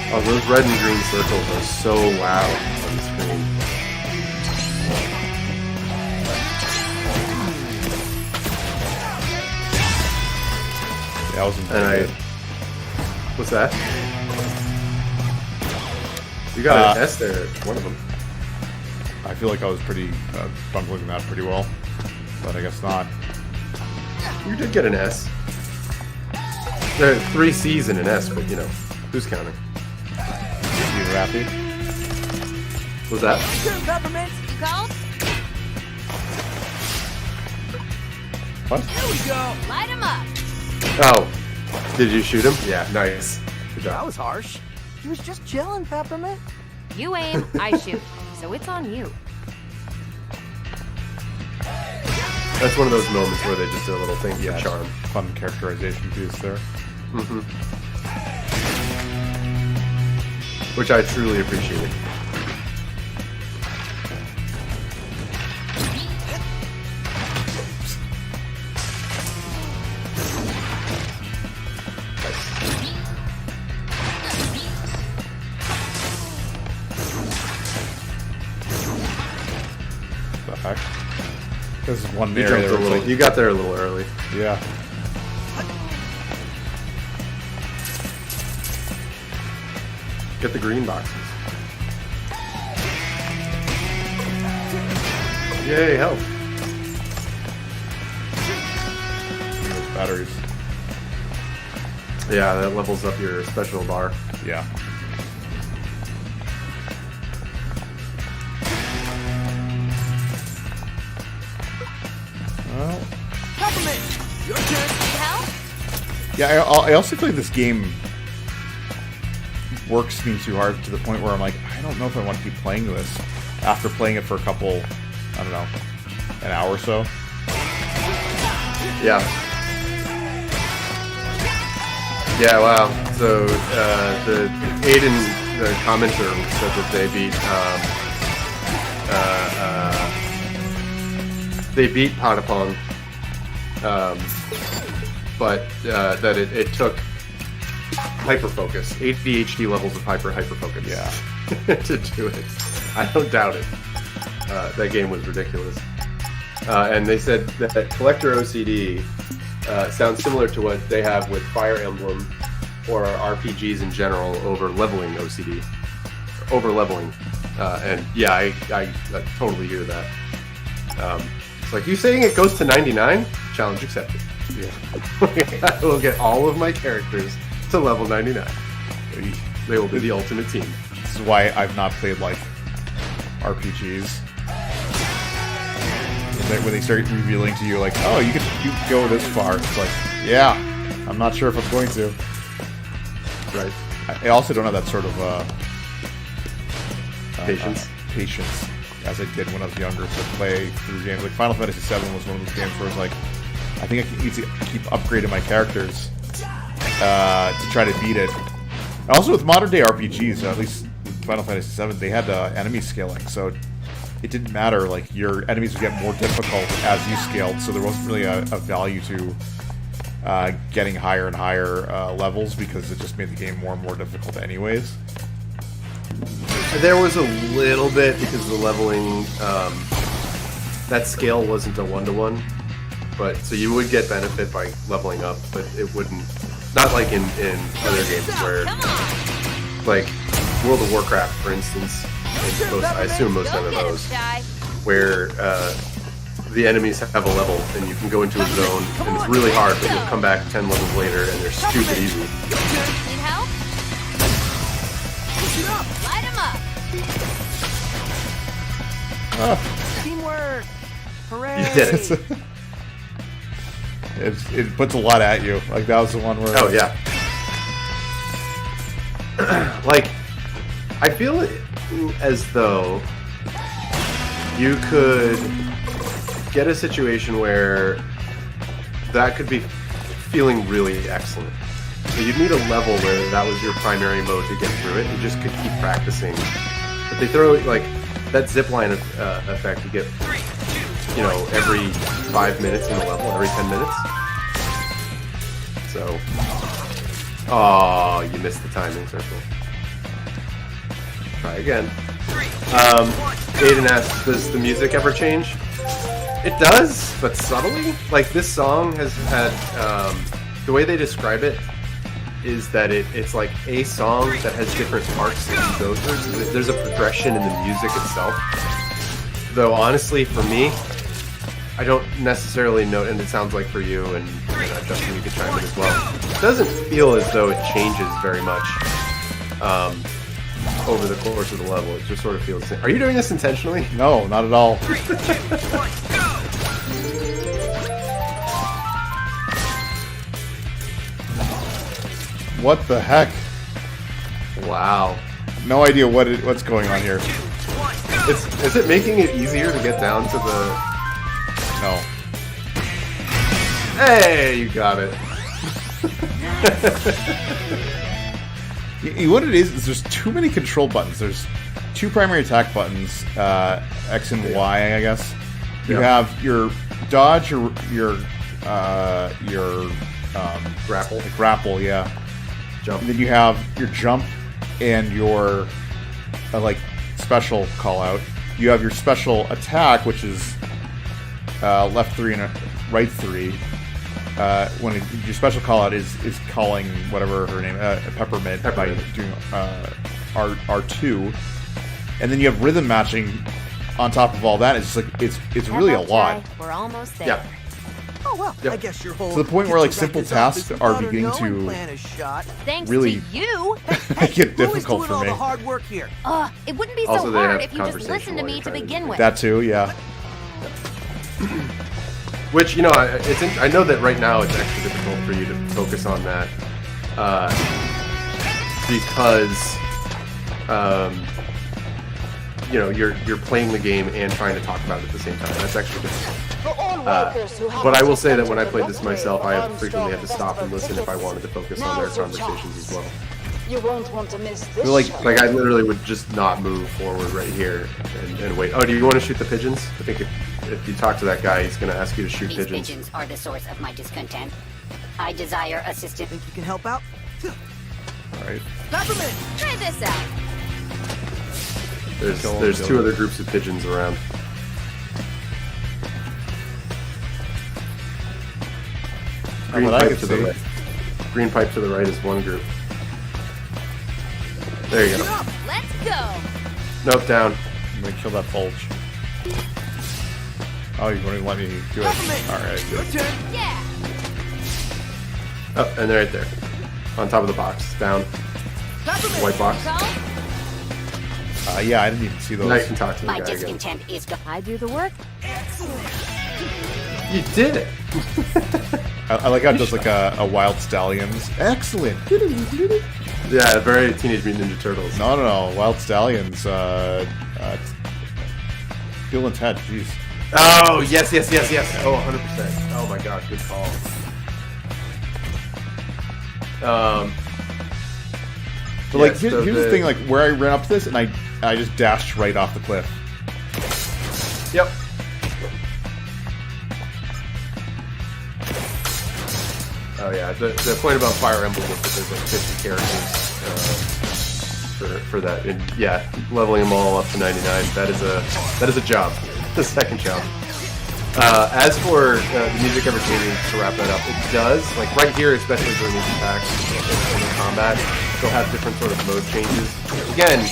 Oh, those red and green circles are so loud on the screen. Yeah, I wasn't. And what's that? You got an S there, one of them. I feel like I was pretty bungling that pretty well, but I guess not. You did get an S. There are 3 C's and an S, but you know, who's counting? You happy? Was that? Peppermint. Cold? What? Here we go. Light 'em up. Oh, did you shoot him? Yeah, nice. Good That job. was harsh. He was just chilling, Peppermint. You aim, I shoot. So it's on you. That's one of those moments where they just did a little thing for charm. Fun characterization piece there. Mm-hmm. Which I truly appreciated. The heck? This is one You, area jumped a where it's little, like, you got there a little early. yeah. Get the green boxes. Yay, help. Those batteries. Yeah, that levels up your special bar. Yeah. Well, Peppermint. Your turn. Need help? yeah, I also feel like this game works me too hard to the point where I'm like, I don't know if I want to keep playing this after playing it for a couple, I don't know, an hour or so. Yeah. Yeah, wow. So, the Aiden, the commenter, said that they beat Patapon, but that it took hyperfocus, ADHD levels of hyperfocus. Yeah. To do it. I don't doubt it. That game was ridiculous. And they said that collector OCD sounds similar to what they have with Fire Emblem or RPGs in general over leveling OCD. Over leveling. And yeah, I totally hear that. It's like, you saying it goes to 99? Challenge accepted. Yeah. I will get all of my characters to level 99. They will be the ultimate team. This is why I've not played like RPGs. When they start revealing to you like, oh, you can go this far. It's like, yeah, I'm not sure if I'm going to. Right. I also don't have that sort of Patience. as I did when I was younger to play through games. Like Final Fantasy VII was one of those games where it's like, I think I need to keep upgrading my characters to try to beat it. And also with modern day RPGs, at least with Final Fantasy VII, they had enemy scaling, so it didn't matter. Like your enemies would get more difficult as you scaled, so there wasn't really a value to getting higher and higher levels because it just made the game more and more difficult anyways. There was a little bit because the leveling, that scale wasn't a 1-to-1, but so you would get benefit by leveling up, but it wouldn't. Not like in other games where, like World of Warcraft, for instance, and I assume most MMOs, where the enemies have a level and you can go into a zone and it's really hard, but you'll come back 10 levels later and they're stupid easy. Need help? Light 'em up. Teamwork. Hooray. You did it. It puts a lot at you. Like that was the one where. Oh yeah. Like, I feel as though you could get a situation where that could be feeling really excellent. So you'd need a level where that was your primary mode to get through it. You just could keep practicing. But they throw like that zipline effect you get, you know, every 5 minutes in the level, every 10 minutes. So, oh, you missed the timing circle. Try again. Aiden asks, does the music ever change? It does, but subtly. Like, this song has had, the way they describe it is that it's like a song that has different parts that you go through. So there's a progression in the music itself. Though, honestly, for me, I don't necessarily know, and it sounds like for you, and Justin, you could chime in as well. It doesn't feel as though it changes very much over the course of the level. It just sort of feels... Are you doing this intentionally? No, not at all. What the heck? Wow. No idea what's going on here. Is it making it easier to get down to the... No. Hey, you got it. What it is there's too many control buttons. There's two primary attack buttons, X and Y, I guess. You have your dodge, your grapple, yeah. Jump. And then you have your jump and your like special call out. You have your special attack, which is left 3 and right 3. When your special call out is calling whatever her name, Peppermint, by doing R2, and then you have rhythm matching on top of all that. It's just like it's really a lot. We're almost there. Yeah. Oh well, Yep. I guess your whole To the point where like get simple your records tasks off are is beginning without her to knowing plan is shot. Thanks really to you. make it Who is difficult doing for all me. the hard work here? It wouldn't be so Also, they hard have if you just conversation listened to while me you're to trying to begin do with. That too, yeah. Which, you know, I know that right now it's extra difficult for you to focus on that because you know, you're playing the game and trying to talk about it at the same time. That's extra difficult. But I will say that when I played this myself, I frequently had to stop and listen if I wanted to focus on their conversations as well. You won't want to miss this. Like I literally would just not move forward right here and wait. Oh, do you want to shoot the pigeons? I think if you talk to that guy, he's going to ask you to shoot These pigeons. pigeons are the source of my discontent. I desire assistance. Think you can help out? all right. Peppermint! Try this out. There's two other groups of pigeons around. Green what I pipe could to the see. right. Green pipe to the right is one group. There you go. Let's go. Nope, down. I'm gonna kill that bulge. Oh, you won't even let me do it. Peppermint! All right. Your turn! Yeah. Oh, and they're right there. On top of the box. Down. Peppermint! White box. Yeah, I didn't even see those. Now you can talk to the My guy again. discontent is gone. I do the work. You did it! I like how it does like a Wild Stallions. Excellent. Yeah, very Teenage Mutant Ninja Turtles. No. Wild Stallions. Bill and Ted. Jeez. Oh, yes. Oh, 100%. Oh my god, good call. But like, yes, here's the thing. Like, where I ran up to this, and I just dashed right off the cliff. Yep. Oh yeah, the point about Fire Emblem was that there's like 50 characters for that, and yeah, leveling them all up to 99. That is a job, the second job. As for the music ever changing, to wrap that up, it does. Like right here, especially during these attacks and the combat, they'll have different sort of mode changes. Again,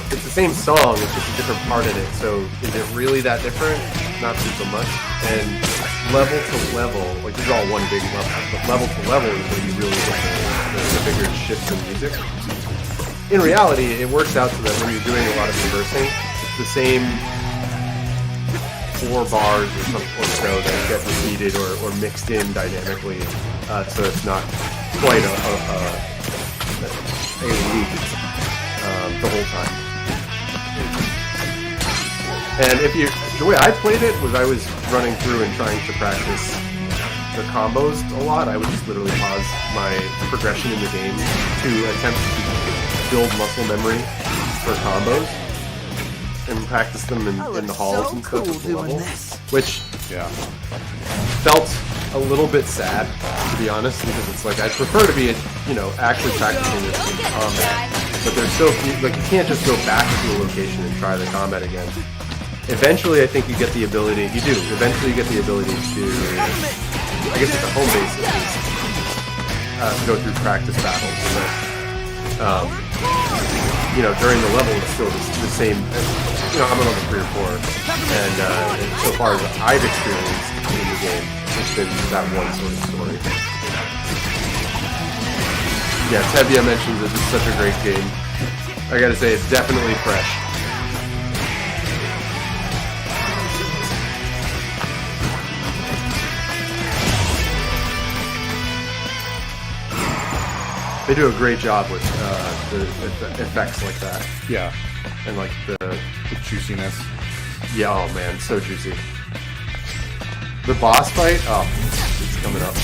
it's the same song, it's just a different part in it. So is it really that different? Not super much. And level to level, like these are all one big level, but level to level is where you really get the bigger shifts in music. In reality, it works out so that when you're doing a lot of conversing, it's the same 4 bars or so that get repeated or mixed in dynamically, so it's not quite a loop the whole time. And the way I played it was I was running through and trying to practice the combos a lot, I would just literally pause my progression in the game to attempt to build muscle memory for combos and practice them in the halls and stuff at the level, which felt a little bit sad, to be honest, because it's like I'd prefer to be, actually practicing this in combat. But there's so few, like you can't just go back to a location and try the combat again. Eventually, I think you get the ability. You do. Eventually, you get the ability to, I guess, at the home base, at least, go through practice battles. But, during the level, it's still the same. I'm on level 3 or 4, and so far as I've experienced in the game, it's been that one sort of story. Yeah, Tevia mentions that it's such a great game. I gotta say, it's definitely fresh. They do a great job with the effects like that. Yeah. And like the juiciness. Yeah, oh man, so juicy. The boss fight, it's coming up.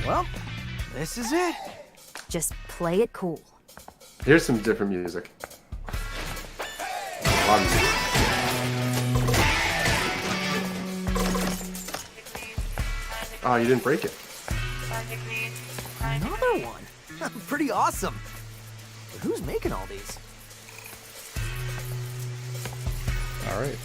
Well, this is it. Just play it cool. Here's some different music. A lot of music. Oh, you didn't break it. Another one. Pretty awesome. But who's making all these? All right.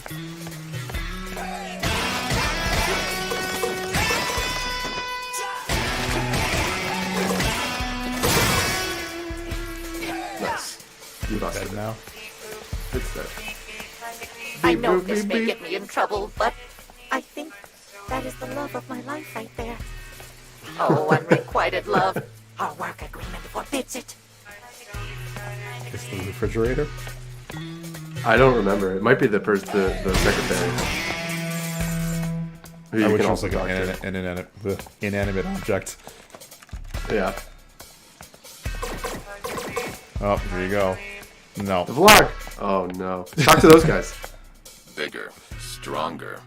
Nice. You lost it now. It's dead. I know this may get me in trouble, but I think that is the love of my life right there. Oh, unrequited love. Our work agreement forbids it. It's the refrigerator. I don't remember. It might be the secretary. Who I you wish can it was also like talk to. an inanimate object. Yeah. Oh, here you go. No. The vlog. Oh no. Talk to those guys. Bigger, stronger.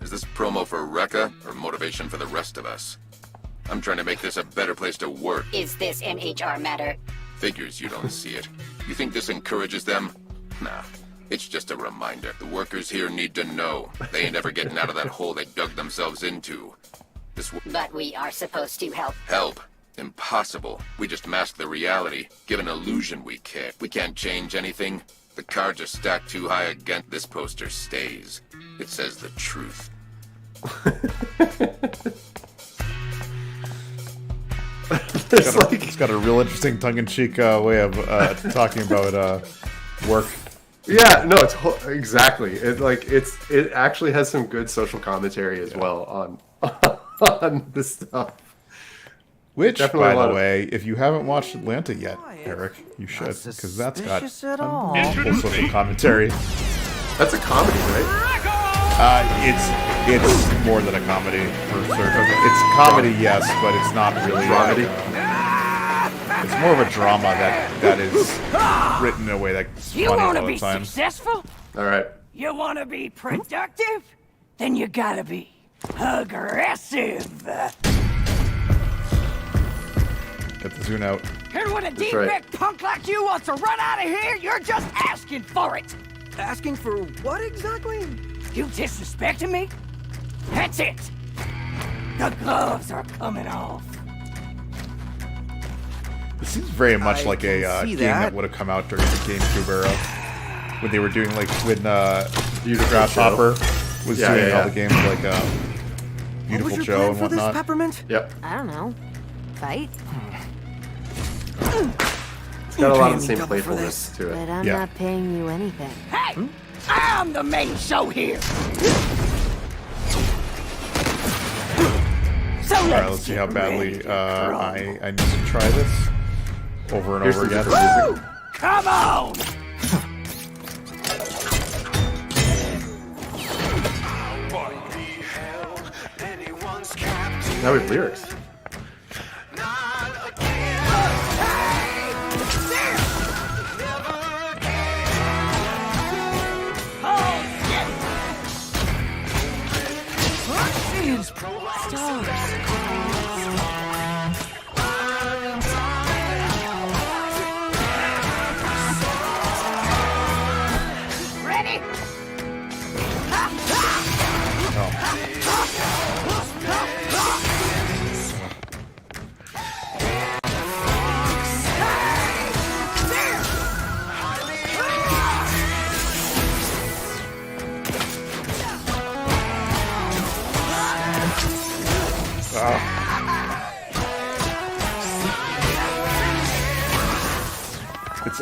Is this promo for Rekka or motivation for the rest of us? I'm trying to make this a better place to work. Is this an HR matter? Figures you don't see it. You think this encourages them? Nah. It's just a reminder. The workers here need to know. They ain't ever getting out of that hole they dug themselves into. But we are supposed to help. Help? Impossible. We just mask the reality. Give an illusion we care. We can't change anything. The cards are stacked too high again. This poster stays. It says the truth. It's got a real interesting tongue-in-cheek way of talking about work. Yeah, no, it's exactly. It actually has some good social commentary as well on this stuff. Which, Definitely by the way, if you haven't watched Atlanta yet, Eric, you should, because that's got full social commentary. That's a comedy, right? It's more than a comedy for certain. It's comedy, yes, but it's not really dramedy. It's more of a drama that is written in a way that's funny all the be time. Successful? All right. You want to be productive? Then you gotta be aggressive. Get the Zune out. And when a That's right. D-Beck punk like you wants to run out of here, you're just asking for it. Asking for what exactly? You disrespecting me? That's it. The gloves are coming off. This seems very much like a see game that that. would have come out during the GameCube era, when they were doing when Beautiful Grasshopper was Yeah, doing yeah, all the games like What Beautiful was your Joe plan and for this, whatnot. Peppermint? Yep. I don't know. Fight? It's got a lot of the paying me same double for playfulness this. to But it. I'm Yeah. not paying you anything. Hey, I'm the main show here. So All right, let's see how badly I need to try this over and Here's over some again. different music. Come on. Now we have lyrics.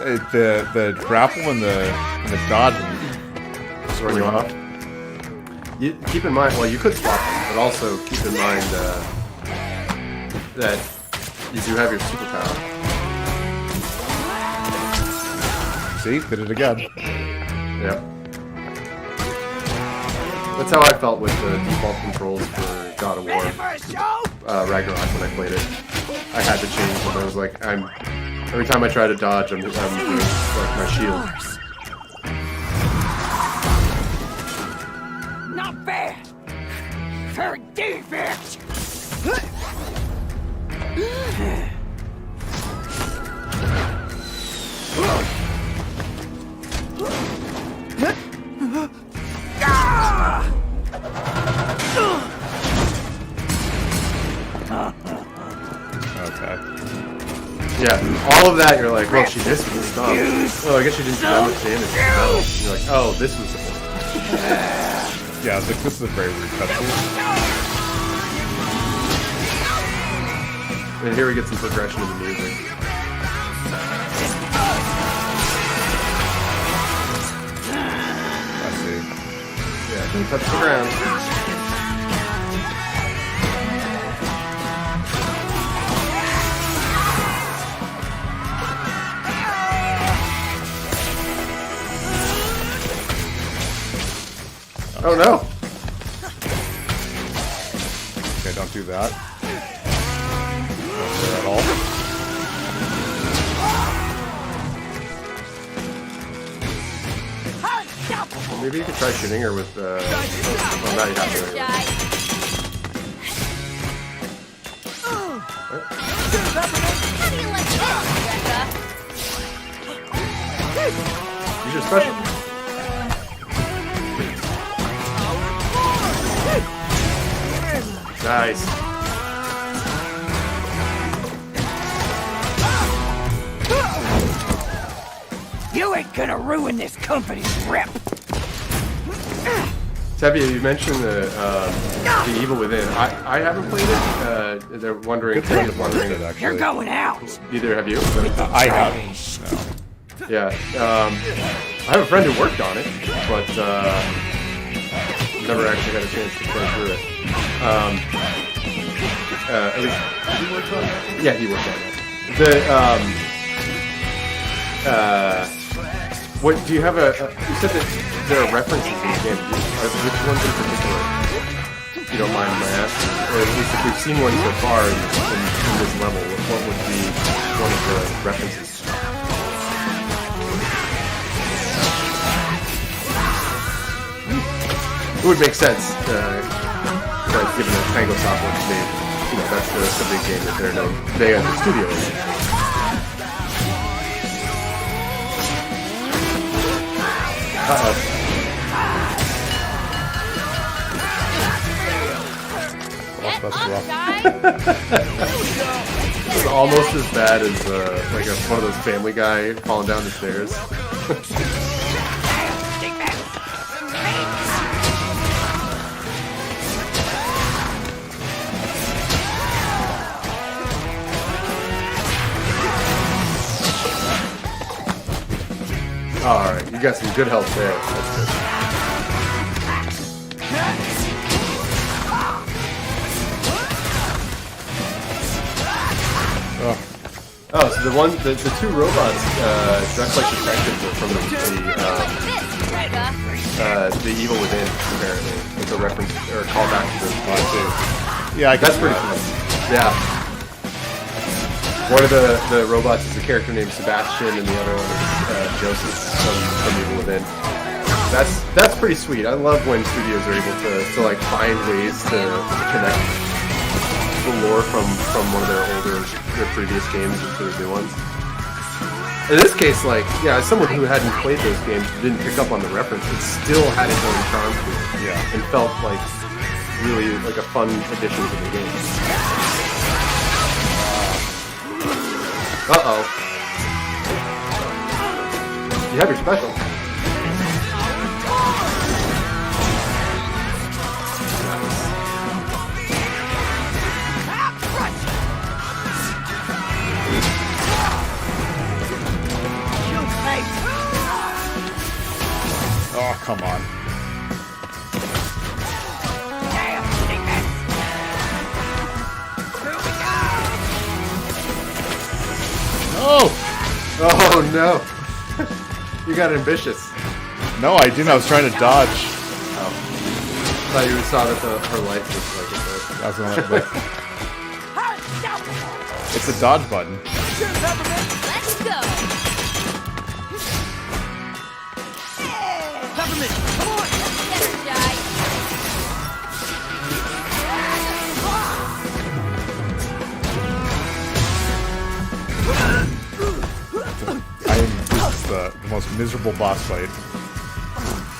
the grapple and the dodge. Throwing you off. You keep in mind. Well, you could swap them, but also keep in mind that you do have your superpower. See, did it again. Yep. That's how I felt with the default controls for God of War Ragnarok when I played it. I had to change them. I was like, every time I try to dodge, I'm doing like my shield. Not fair. For defense. Okay. Yeah, all of that, you're like, well, she missed me. Stop. Oh, I guess she didn't do that much damage. No. You're like, oh, this was the point. Yeah, this is a very weird cutscene. And here we get some progression in the music. I see. Yeah, can you touch the ground? Oh no! Okay, don't do that. Don't do that at all. Well, maybe you could try shooting her with well, now you have to. Use your special. Nice. You ain't gonna ruin this company's rep. Tevye, you mentioned the Evil Within. I haven't played it. They're wondering. Kind of wondering it actually. You're going out. Either have you? I have. No. Yeah. I have a friend who worked on it, but never actually had a chance to play through it. At least, did he work on it? Yeah, he worked on it. What do you have you said that there are references in the game. Which ones in particular? If you don't mind my asking, or at least if we've seen one so far in this level, what would be one of the references? It would make sense, given that Tango Software made, that's the big game that they are the studio. Uh-oh. It's almost as bad as like one of those Family Guy falling down the stairs. Alright, you got some good help there. That's good. Oh, so the two robots dressed like detectives are from the Evil Within, apparently. It's a reference or a callback to the too. Yeah, that's pretty cool. Yeah. One of the robots is a character named Sebastian, and the other one is Joseph from Evil Within. That's pretty sweet. I love when studios are able to like find ways to connect the lore from one of their previous games into the new ones. In this case, like, yeah, as someone who hadn't played those games, didn't pick up on the reference, it still had its own charm to it. Yeah. And felt like really like a fun addition to the game. Uh-oh. You have your special. Oh, come on. No! Oh no! You got ambitious. No, I didn't. I was trying to dodge. Oh. I thought you saw that her life was like a That's what It's a dodge button. Let's go. Peppermint, come on! Get her, Jai. This is the most miserable boss fight.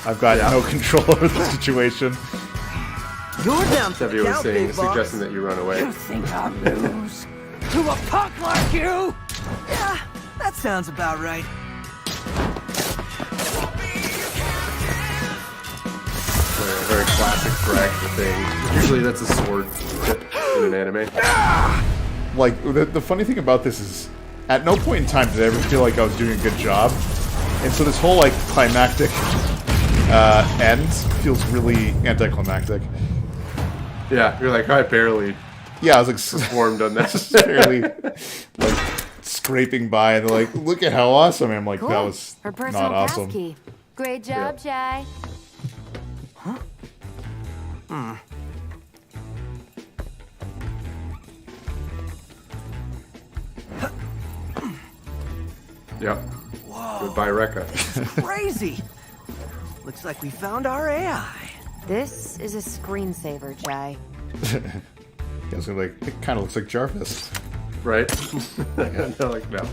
I've got no control over the situation. You're down to Tevye the was count, saying, big boss. suggesting that you run away. You think I'd lose to a punk like you? Yeah, that sounds about right. A very classic drag thing. Usually that's a sword tip in an anime. Like, the funny thing about this is, at no point in time did I ever feel like I was doing a good job. And so this whole, like, climactic end feels really anticlimactic. Yeah, you're like, I barely Yeah, I was like, performed on that. barely, like, scraping by, and they're like, look at how awesome. And I'm like, Cool. that was Her personal not awesome. passkey. Great job, Jai. Yep. Goodbye, Rekka. Crazy. Looks like we found our AI. This is a screensaver, Jai. I was like, it kind of looks like Jarvis. Right? They're like, no.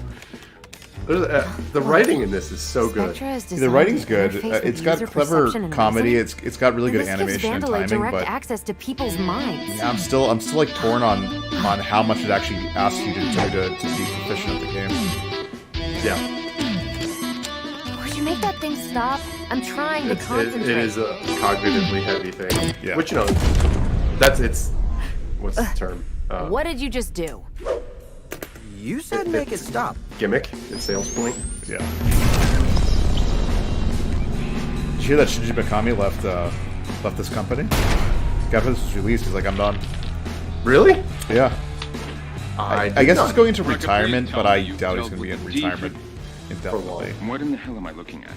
The writing in this is so good. Spectra is The designed writing's to good. interface with It's got user clever perception and comedy. reasoning. It's got really good And this gives animation and Vandalay timing, direct but access to people's minds. I'm still like torn on how much it actually asks you to do to be proficient at the game. Yeah. Would you make that thing stop? I'm trying to concentrate. It is a cognitively heavy thing. Yeah. Which, what's the term? What did you just do? You said make it stop. Gimmick, it's sales point. Yeah. Did you hear that Shinji Mikami left this company? After this was released, he's like, I'm done. Really? Yeah. I guess he's going into Rocket, retirement, please but tell I me you doubt he's dealt going to be in with retirement defect indefinitely. What in the hell am I looking at?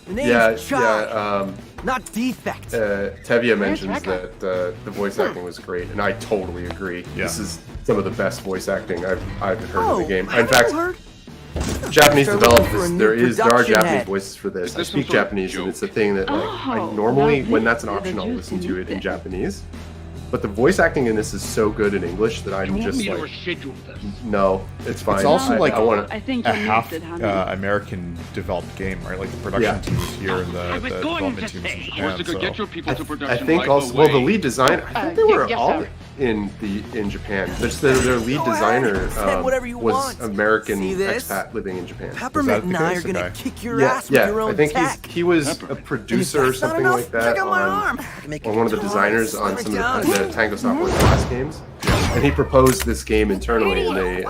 The name's Chai, Yeah. not defect. Tevye mentions that the voice acting was great, and I totally agree. Yeah. This is some of the best voice acting I've heard in the game. In haven't fact, you heard? Japanese They're developers, looking for a new there are production Japanese head. voices for this. Is I this some speak sort of Japanese, and joke? it's a thing that like I normally, when that's an option, I'll listen to it in Japanese. But the voice acting in this is so good in English that I'm just like, no, it's fine. It's also like I want I think a you half missed it, honey. American developed game, right? Like the production team is here and the development team is in Japan. Could get your people to I production think right also, away. well, the lead designer, I think they were yes, all sir. in Japan. Their lead Go designer ahead, say whatever you was want. American See this? expat living in Japan. Peppermint and the I case, are gonna okay? kick your Yeah, ass with your own I think tech. he was a Peppermint. producer or If that's not something enough, like that check out my arm. I can make on it one of the twice. designers on Slow some it of down. the Tango Software Class games. And he proposed this game internally, and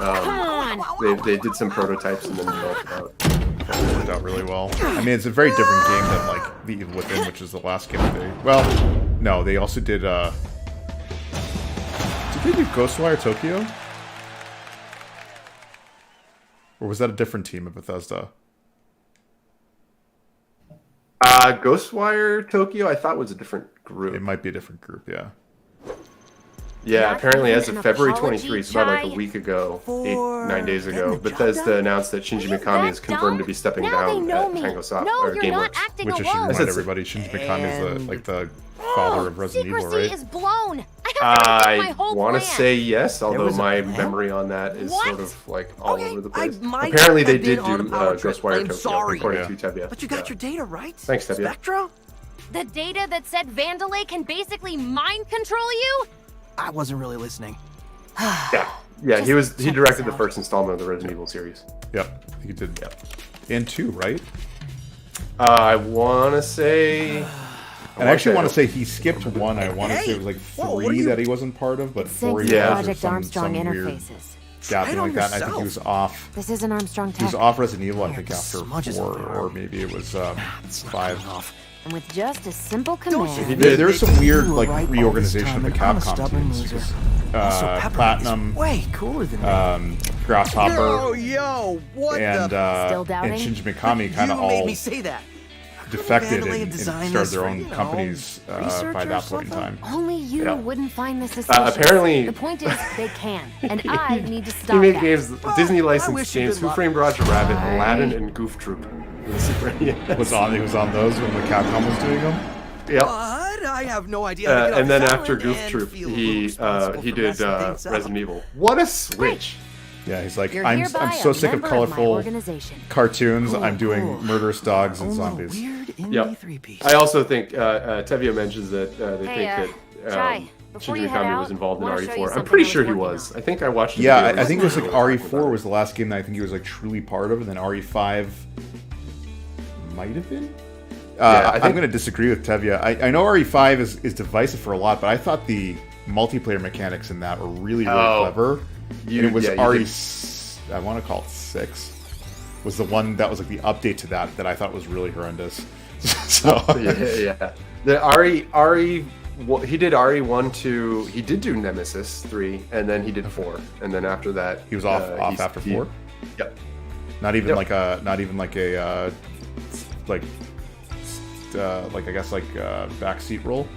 they did some prototypes and then developed it out. It worked out really well. I mean, it's a very different game than like The Evil Within, which is the last game they. Well, no, they also did. Did they do Ghostwire Tokyo? Or was that a different team at Bethesda? Ghostwire Tokyo, I thought was a different group. It might be a different group, yeah. Yeah, Not apparently even as of an February apology, 23, so about like Jai? a week ago, For 9 days getting ago, the job Bethesda done? announced that Shinji Are you Mikami that is confirmed dumb? to be stepping Now down they know at me. Tango Software No, or you're not Gameworks. acting Which I should alone. remind everybody, Shinji Mikami is the father of Resident Evil, Secrecy right? is blown. I have to rethink my I whole want to plan. say yes, although was a my plan? memory on that is What? sort of like all Okay, over the I place. might Apparently they have did been do on a power trip. Ghostwire I'm Tokyo, sorry. according Yeah. to Tevye. But you got Yeah. your data right? Thanks, Tevye. Spectra? The data that said Vandalay can basically mind control you? I wasn't really listening. Yeah, he Just he check directed this the out. first installment of the Resident Evil series. Yep, he did. And 2, right? I want to say... And I actually want to say he skipped 1. I want to say it was like Whoa, what 3 are you- that he wasn't part of, but 4 Sync he Yeah. was, or Project Armstrong some weird interfaces. something like that. And I think he was off. This isn't Armstrong He was Tech. off Resident Evil, I think, after smudges 4, on my or arm. maybe it was It's not 5. enough. And with just a simple Don't command. you There was some weird You were like right all this reorganization of time, the and I'm a Capcom stubborn teams. loser. Because, Also, Pepper Platinum, is way cooler than me. Grasshopper, Yo, what and Still doubting? Shinji Mikami kind of You made all me say that. defected randomly and design started this their for, own you know, companies research by or that point in something? time. Only you Yeah. wouldn't find this suspicious. Apparently- The point is, they can, and I need to He stop made that. games, Disney I licensed wish you games, good Who luck. Framed Roger Rabbit, Bye. Aladdin, and Goof Troop. It was super- yeah. He was on those when the Capcom was doing them. Yep. But I have no idea. How to get off And then this after island Goof and Troop, feel he responsible he for did messing things up. Resident Evil. What a switch! Yeah, he's like, You're I'm hereby so a sick of member my colorful organization. cartoons. Cool, I'm doing cool. murderous dogs and Own a zombies. Weird indie Yep. three-piece. I also think Tevye mentions that they Hey, think that Chai, before Shinji you head Mikami was out, involved in wanna show you RE4. I'm something pretty I was sure he working was. on. I think I watched. Yeah, the video I think it was like recently. RE4 was the last game that I think he was like truly part of, and then RE5 might have been. I I'm think- going to disagree with Tevye. I know RE5 is divisive for a lot, but I thought the multiplayer mechanics in that were really clever. You- And it was yeah, you RE, did- I want to call it 6, was the one that was like the update to that I thought was really horrendous. So yeah. The RE he did RE1 2. He did do Nemesis 3, and then he did 4, and then after that he was off after 4. Yep. Not even Yep. like a I guess like a backseat role.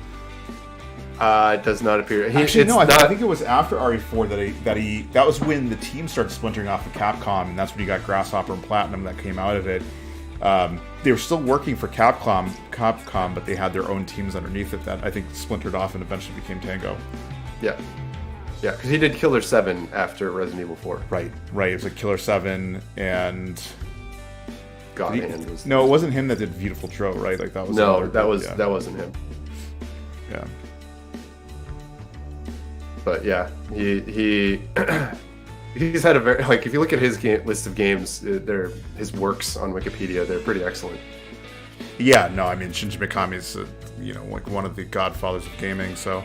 It does not appear. Actually, it's no. I not, think it was after RE4 that was when the team started splintering off of Capcom, and that's when you got Grasshopper and Platinum that came out of it. They were still working for Capcom, but they had their own teams underneath it that I think splintered off and eventually became Tango. Yeah, because he did Killer 7 after Resident Evil 4. Right. It was like Killer 7 and God did he- Hand was no, it wasn't him that did Beautiful Tro, right? Like that was no, another that group, was yeah. that wasn't him. Yeah. But yeah, he he's had a very like if you look at his list of games, his works on Wikipedia, they're pretty excellent. Yeah, no, I mean Shinji Mikami is like one of the godfathers of gaming. So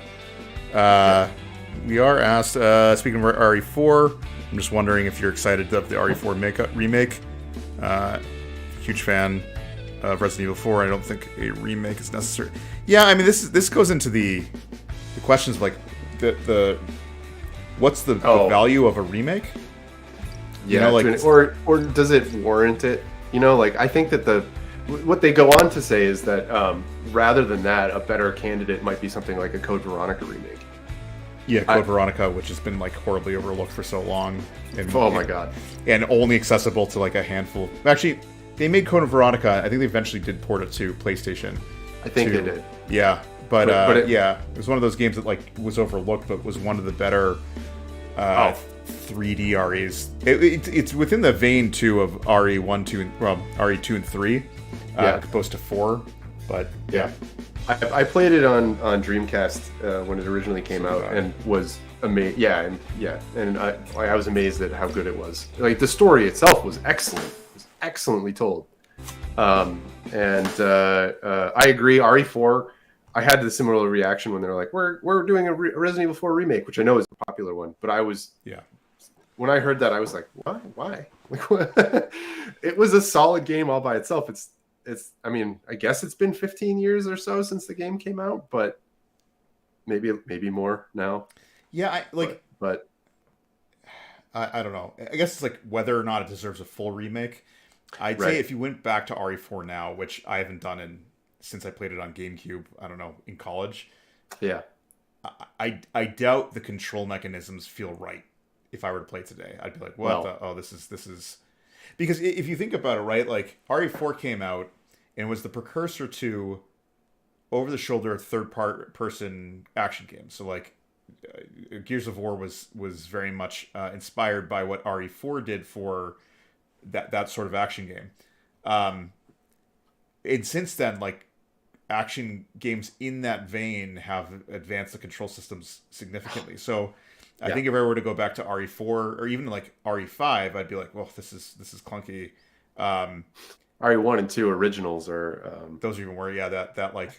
we are asked. Speaking of RE4, I'm just wondering if you're excited of the RE4 remake. Huge fan of Resident Evil 4. I don't think a remake is necessary. Yeah, I mean this goes into the questions of like the what's the value of a remake? Yeah, or does it warrant it? Like I think that what they go on to say is that rather than that, a better candidate might be something like a Code Veronica remake. Yeah, Code Veronica, which has been like horribly overlooked for so long. And, oh my god! And only accessible to like a handful. Actually, they made Code Veronica. I think they eventually did port it to PlayStation. I think they did. Yeah, but it was one of those games that like was overlooked, but was one of the better 3D REs. It's within the vein too of RE1, 2, and RE2 and 3, opposed to 4. But yeah. I played it on Dreamcast when it originally came out and was amazed. And I was amazed at how good it was. Like the story itself was excellent. It was excellently told. I agree. RE4. I had the similar reaction when they're like, "We're doing a Resident Evil 4 remake," which I know is a popular one. But I was when I heard that, I was like, "Why? It was a solid game all by itself." It's. I mean, I guess it's been 15 years or so since the game came out, but maybe more now. Yeah, but I don't know. I guess it's like whether or not it deserves a full remake. I'd say if you went back to RE4 now, which I haven't done since I played it on GameCube, I don't know, in college. Yeah. I doubt the control mechanisms feel right if I were to play it today. I'd be like, this is because if you think about it, right, like RE4 came out and was the precursor to over-the-shoulder third-person action games. So like Gears of War was very much inspired by what RE4 did for that sort of action game. And since then, like action games in that vein have advanced the control systems significantly. So I think if I were to go back to RE4 or even like RE5, I'd be like, well, this is clunky. RE1 and 2 originals are those are even worse. Yeah, that like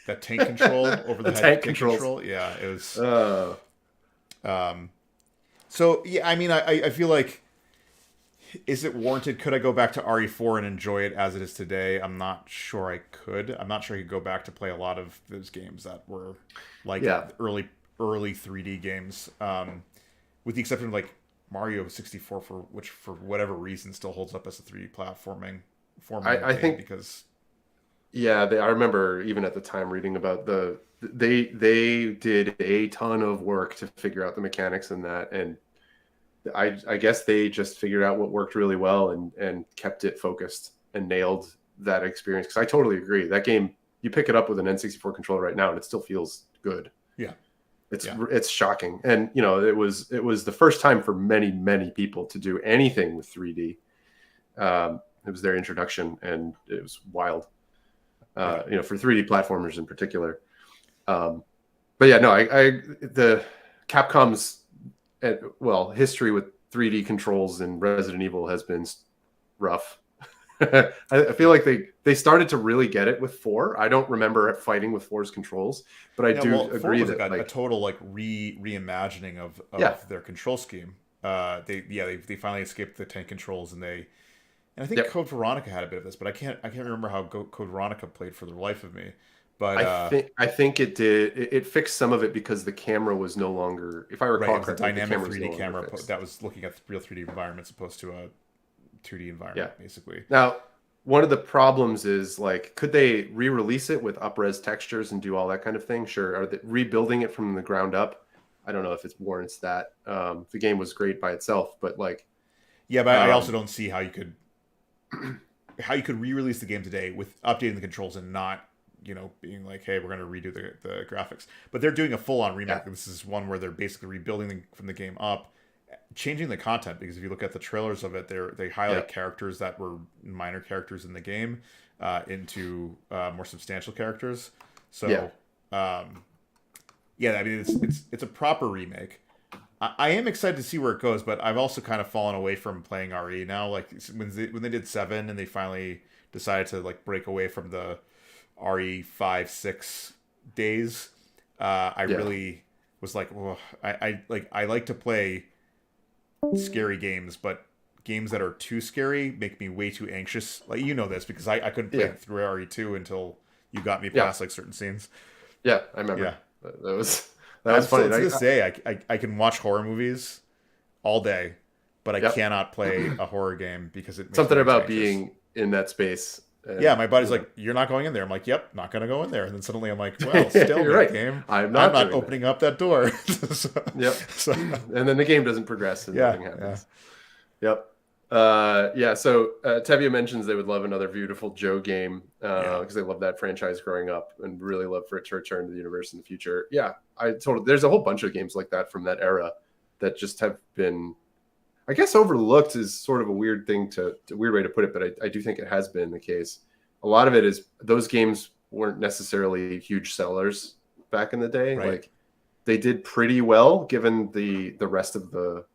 that tank control over the head tank control. Yeah, it was. So yeah, I mean, I feel like, is it warranted? Could I go back to RE4 and enjoy it as it is today? I'm not sure I could. I'm not sure I could go back to play a lot of those games that were like Yeah. early 3D games, with the exception of like Mario 64, which for whatever reason still holds up as a 3D platforming format. I think because Yeah, I remember even at the time reading about they did a ton of work to figure out the mechanics in that, and I guess they just figured out what worked really well and kept it focused and nailed that experience. Because I totally agree, that game, you pick it up with an N64 controller right now and it still feels good. yeah, It's shocking, and it was the first time for many people to do anything with 3D. It was their introduction, and it was wild. For 3D platformers in particular. But yeah, no, the Capcom's history with 3D controls in Resident Evil has been rough. I feel like they started to really get it with 4. I don't remember fighting with 4's controls, but I do agree was that a total like reimagining of their control scheme. They finally escaped the tank controls, and I think Code Veronica had a bit of this, but I can't remember how Code Veronica played for the life of me. But I think it did. It fixed some of it because the camera was no longer, if I recall correctly, a dynamic the 3D camera that was looking at real 3D environments opposed to a 2D environment, basically. Now, one of the problems is, like, could they re-release it with up-res textures and do all that kind of thing? Sure. Are they rebuilding it from the ground up? I don't know if it warrants that. The game was great by itself, but like, yeah, but I also don't see how you could re-release the game today with updating the controls and not, being like, hey, we're going to redo the graphics. But they're doing a full-on remake. Yeah. This is one where they're basically rebuilding from the game up, changing the content, because if you look at the trailers of it, they highlight characters that were minor characters in the game into more substantial characters. So, I mean, it's a proper remake. I am excited to see where it goes, but I've also kind of fallen away from playing RE now. Like when they did 7 and they finally decided to like break away from the RE 5-6 days, I really was like, well, I like to play scary games, but games that are too scary make me way too anxious. Like, this because I couldn't play through RE2 until you got me past like certain scenes. Yeah, I remember. Yeah, that was funny. Still, to this day, I can watch horror movies all day, but I cannot play a horror game because it makes something me about anxious. Being in that space. My buddy's like, "You're not going in there." I'm like, "Yep, not gonna go in there." And then suddenly I'm like, "Well, still, you're right. Game. I'm not opening up that door." And then the game doesn't progress and nothing happens. Yep. So Tevye mentions they would love another Beautiful Joe game because they love that franchise growing up and really love for it to return to the universe in the future. Yeah, there's a whole bunch of games like that from that era that just have been, I guess, overlooked is sort of a weird thing weird way to put it, but I do think it has been the case. A lot of it is those games weren't necessarily huge sellers back in the day. Right. Like they did pretty well given the rest of the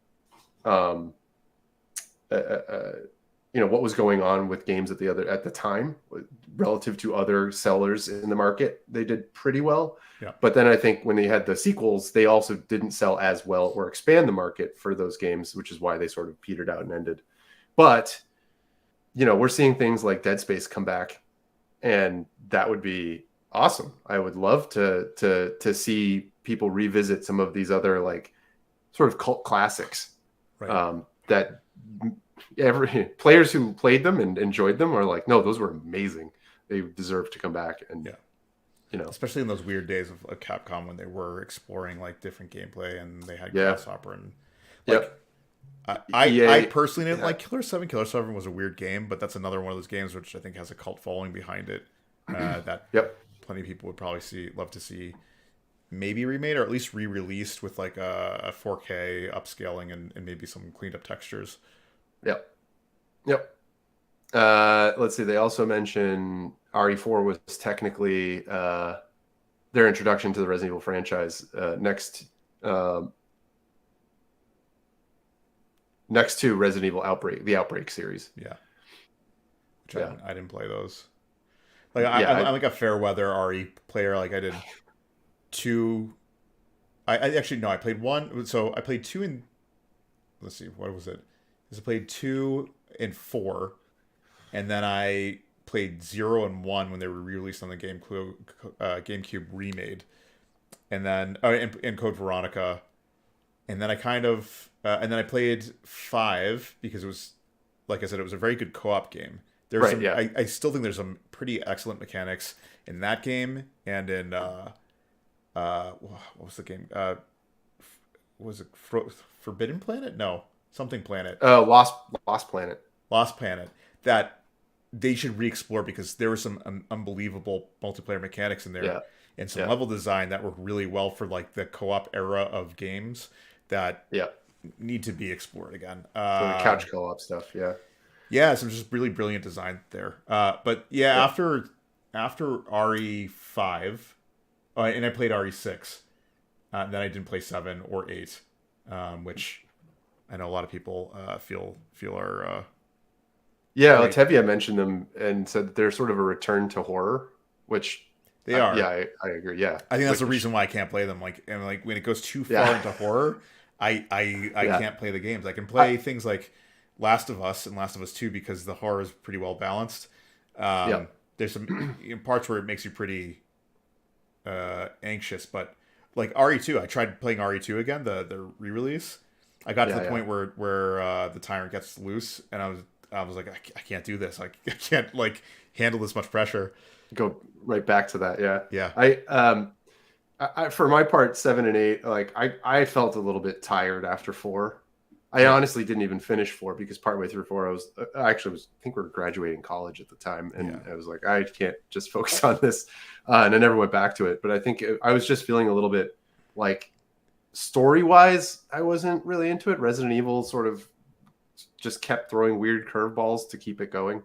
what was going on with games at the time relative to other sellers in the market. They did pretty well. Yeah. But then I think when they had the sequels, they also didn't sell as well or expand the market for those games, which is why they sort of petered out and ended. But we're seeing things like Dead Space come back, and that would be awesome. I would love to see people revisit some of these other like sort of cult classics. Right. That players who played them and enjoyed them are like, no, those were amazing. They deserve to come back. And especially in those weird days of Capcom when they were exploring like different gameplay and they had Grasshopper and like. I personally didn't like Killer 7. Killer 7 was a weird game, but that's another one of those games which I think has a cult following behind it. That plenty of people would probably love to see maybe remade or at least re-released with like a 4K upscaling and maybe some cleaned up textures. Yep. Let's see. They also mention RE4 was technically their introduction to the Resident Evil franchise. Next to Resident Evil Outbreak, the Outbreak series. Yeah. Which I didn't play those. Like I'm like a fair weather RE player. Like I did 2. I played 1. So I played 2 and let's see, what was it? I played 2 and 4, and then I played 0 and 1 when they were re-released on the GameCube remade, and then and Code Veronica, and then I and then I played 5 because it was, like I said, it was a very good co-op game. There's I still think there's some pretty excellent mechanics in that game, and in what was the game? Was it Forbidden Planet? No, something Planet. Lost Planet. Lost Planet. That they should re-explore, because there were some unbelievable multiplayer mechanics in there, and some level design that worked really well for like the co-op era of games that need to be explored again. The couch co-op stuff, yeah, some just really brilliant design there. But after RE5, and I played RE6, then I didn't play 7 or 8, which I know a lot of people feel are. Latevia mentioned them and said that they're sort of a return to horror, which they are. Yeah, I agree. Yeah, I think that's the reason why I can't play them. Like when it goes too far into horror, I can't play the games. I can play things like Last of Us and Last of Us 2 because the horror is pretty well balanced. There's some parts where it makes you pretty anxious, but like RE2, I tried playing RE2 again, the re-release. I got to the point where the tyrant gets loose, and I was like, I can't do this. I can't like handle this much pressure. Go right back to that. Yeah. I for my part, 7 and 8, like I felt a little bit tired after 4. I honestly didn't even finish 4 because partway through 4, I think we were graduating college at the time, and I was like, I can't just focus on this, and I never went back to it. But I think I was just feeling a little bit like story-wise, I wasn't really into it. Resident Evil sort of just kept throwing weird curveballs to keep it going.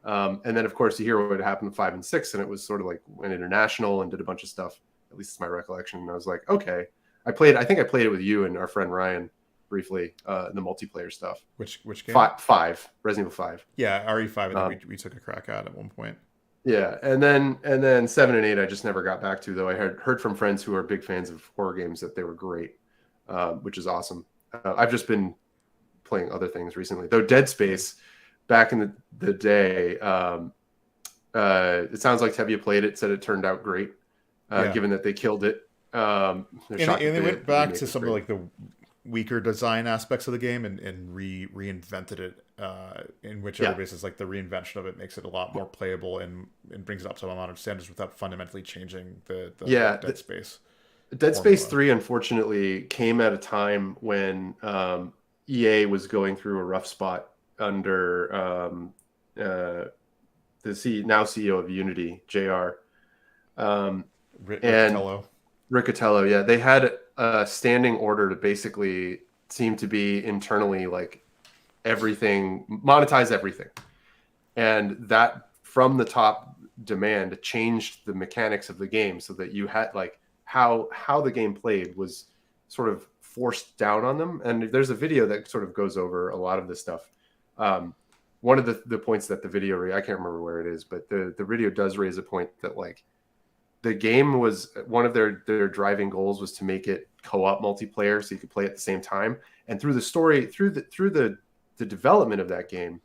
And then of course you hear what happened in 5 and 6, and it was sort of like went international and did a bunch of stuff. At least it's my recollection. And I was like, okay, I think I played it with you and our friend Ryan briefly, the multiplayer stuff. Which game? 5, Resident Evil 5. Yeah, RE5. I think we took a crack at one point. Yeah, and then 7 and 8, I just never got back to. Though I had heard from friends who are big fans of horror games that they were great, which is awesome. I've just been playing other things recently. Though Dead Space, back in the day, it sounds like Tevye played it, said it turned out great, given that they killed it. And they went back to some of like the weaker design aspects of the game and reinvented it, in which other basis, like the reinvention of it makes it a lot more playable and brings it up to modern standards without fundamentally changing the Dead Space. Dead Space 3, unfortunately, came at a time when EA was going through a rough spot under the now CEO of Unity, JR. Riccatello, yeah. They had a standing order to basically seem to be internally like monetize everything. And that from the top demand changed the mechanics of the game so that you had like how the game played was sort of forced down on them. And there's a video that sort of goes over a lot of this stuff. One of the points that the video, I can't remember where it is, but the video does raise a point that like the game was one of their driving goals was to make it co-op multiplayer so you could play at the same time. And through the story, through the development of that game,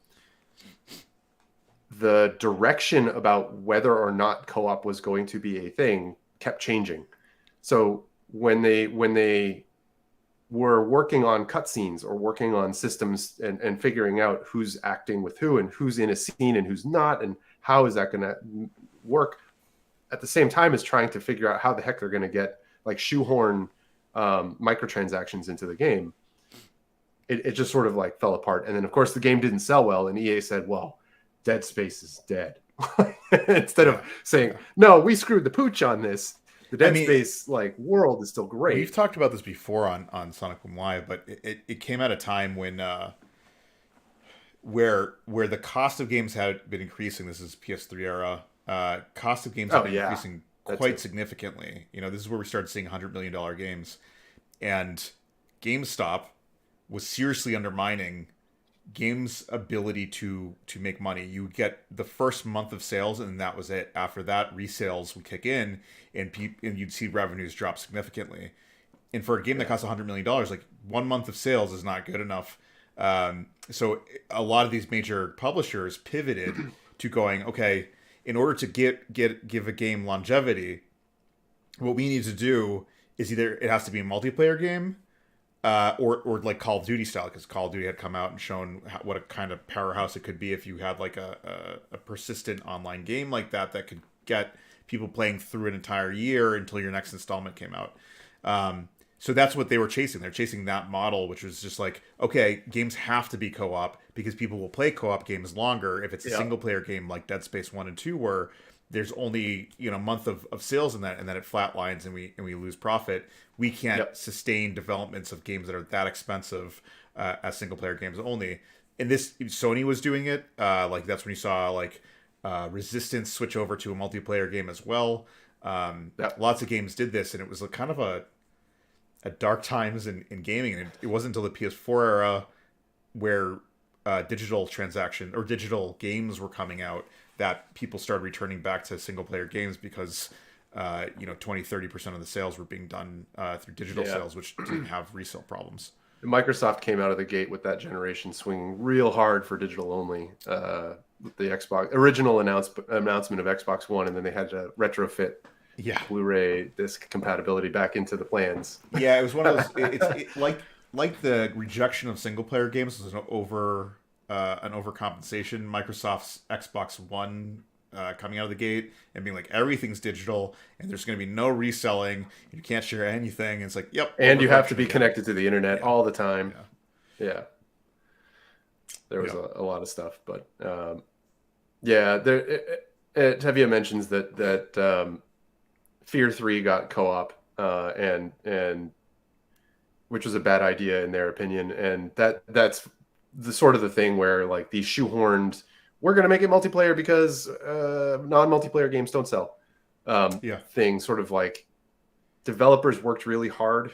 the direction about whether or not co-op was going to be a thing kept changing. So when they were working on cutscenes or working on systems and figuring out who's acting with who and who's in a scene and who's not and how is that going to work, at the same time as trying to figure out how the heck they're going to get like shoehorn microtransactions into the game, it just sort of like fell apart. And then of course the game didn't sell well, and EA said, well, Dead Space is dead. Instead of saying, no, we screwed the pooch on this. The Dead Space like world is still great. We've talked about this before on Sonic Boom Live, but it came at a time when where the cost of games had been increasing. This is PS3 era. Cost of games have been increasing quite significantly. You know, this is where we started seeing $100 million games, and GameStop was seriously undermining games' ability to make money. You get the first month of sales, and that was it. After that, resales would kick in, and you'd see revenues drop significantly. And for a game that costs $100 million, like 1 month of sales is not good enough. So a lot of these major publishers pivoted to going, okay, in order to give a game longevity, what we need to do is either it has to be a multiplayer game, or like Call of Duty style, because Call of Duty had come out and shown what a kind of powerhouse it could be if you had like a persistent online game like that could get people playing through an entire year until your next installment came out. So that's what they were chasing. They're chasing that model, which was just like, okay, games have to be co-op because people will play co-op games longer if it's a single player game like Dead Space 1 and 2, where there's only a month of sales in that, and then it flatlines and we lose profit. We can't sustain developments of games that are that expensive as single player games only. And this, Sony was doing it. Like that's when you saw like Resistance switch over to a multiplayer game as well. Lots of games did this, and it was kind of a dark times in gaming. And it wasn't until the PS4 era where digital games were coming out that people started returning back to single player games because 20-30% of the sales were being done through digital sales, which didn't have resale problems. Microsoft came out of the gate with that generation swinging real hard for digital only. With the Xbox original announcement of Xbox One, and then they had to retrofit Blu-ray disc compatibility back into the plans. Yeah, it was one of those. It's like the rejection of single player games was an overcompensation. Microsoft's Xbox One coming out of the gate and being like, everything's digital and there's going to be no reselling. You can't share anything. And it's like, yep. And you have to be connected to the internet all the time. Yeah. There was a lot of stuff, but Tevye mentions that Fear 3 got co-op and which was a bad idea in their opinion, and that's the sort of the thing where like these shoehorned, we're going to make it multiplayer because non-multiplayer games don't sell thing, sort of like developers worked really hard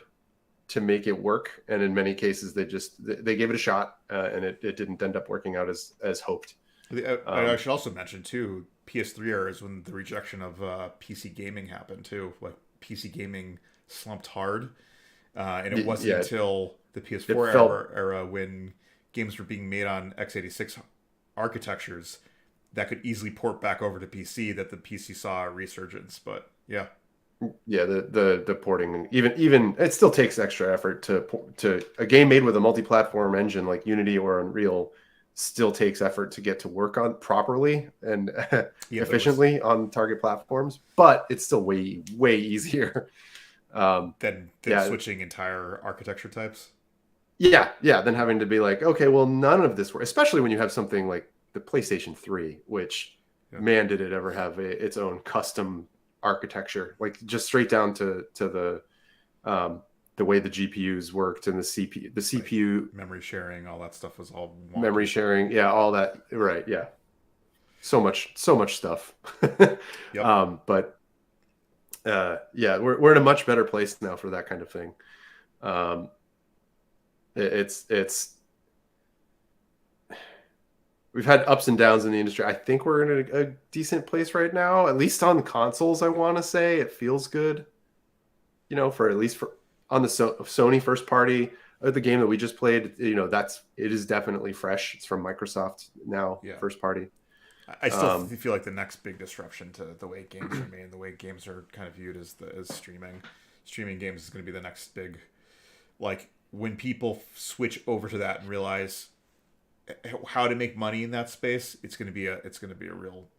to make it work, and in many cases they gave it a shot and it didn't end up working out as hoped. I should also mention too, PS3 era is when the rejection of PC gaming happened too. Like PC gaming slumped hard, and it wasn't until the PS4 era when games were being made on x86 architectures that could easily port back over to PC that the PC saw a resurgence. But the porting, even it still takes extra effort to a game made with a multi-platform engine like Unity or Unreal still takes effort to get to work on properly and efficiently on target platforms, but it's still way easier than switching entire architecture types. Then having to be like, okay, well, none of this works, especially when you have something like the PlayStation 3, which man, did it ever have its own custom architecture, like just straight down to the way the GPUs worked and the CPU memory sharing, all that stuff was all wonky. Memory sharing, all that, right? Yeah, so much stuff. But we're in a much better place now for that kind of thing. It's we've had ups and downs in the industry. I think we're in a decent place right now, at least on consoles. I want to say it feels good, for at least on the Sony first party, the game that we just played. It is definitely fresh. It's from Microsoft now, first party. I still feel like the next big disruption to the way games are made, the way games are kind of viewed as streaming games is going to be the next big, like when people switch over to that and realize how to make money in that space, it's going to be a real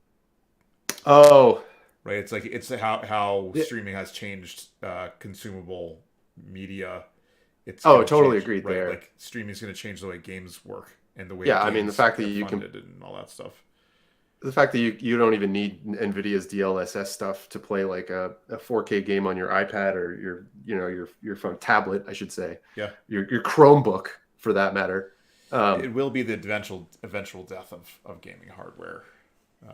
right. It's how streaming has changed consumable media. Totally agreed, right? There. Like streaming is going to change the way games work and the way the fact that you can and all that stuff. The fact that you don't even need NVIDIA's DLSS stuff to play like a 4K game on your iPad or your phone tablet, I should say. Yeah. Your Chromebook, for that matter. It will be the eventual death of gaming hardware.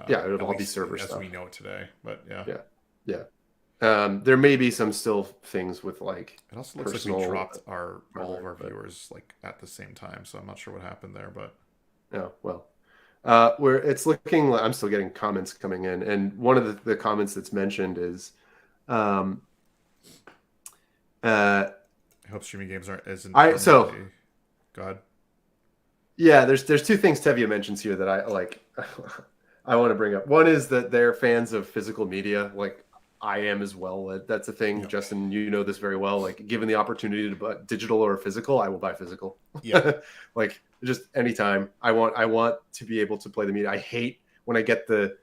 It'll all be server stuff as we know it today. But there may be some still things with like. It also looks like we dropped all of our viewers like at the same time, so I'm not sure what happened there, but. Oh well. Where it's looking, I'm still getting comments coming in, and one of the comments that's mentioned is I hope streaming games aren't as so go ahead. Yeah, there's two things Tevye mentions here that I like. I want to bring up. One is that they're fans of physical media, like I am as well. That's a thing, Yep. Justin. You know this very well. Like, given the opportunity to buy digital or physical, I will buy physical. Yeah. Like, just anytime. I want to be able to play the media. I hate when I get the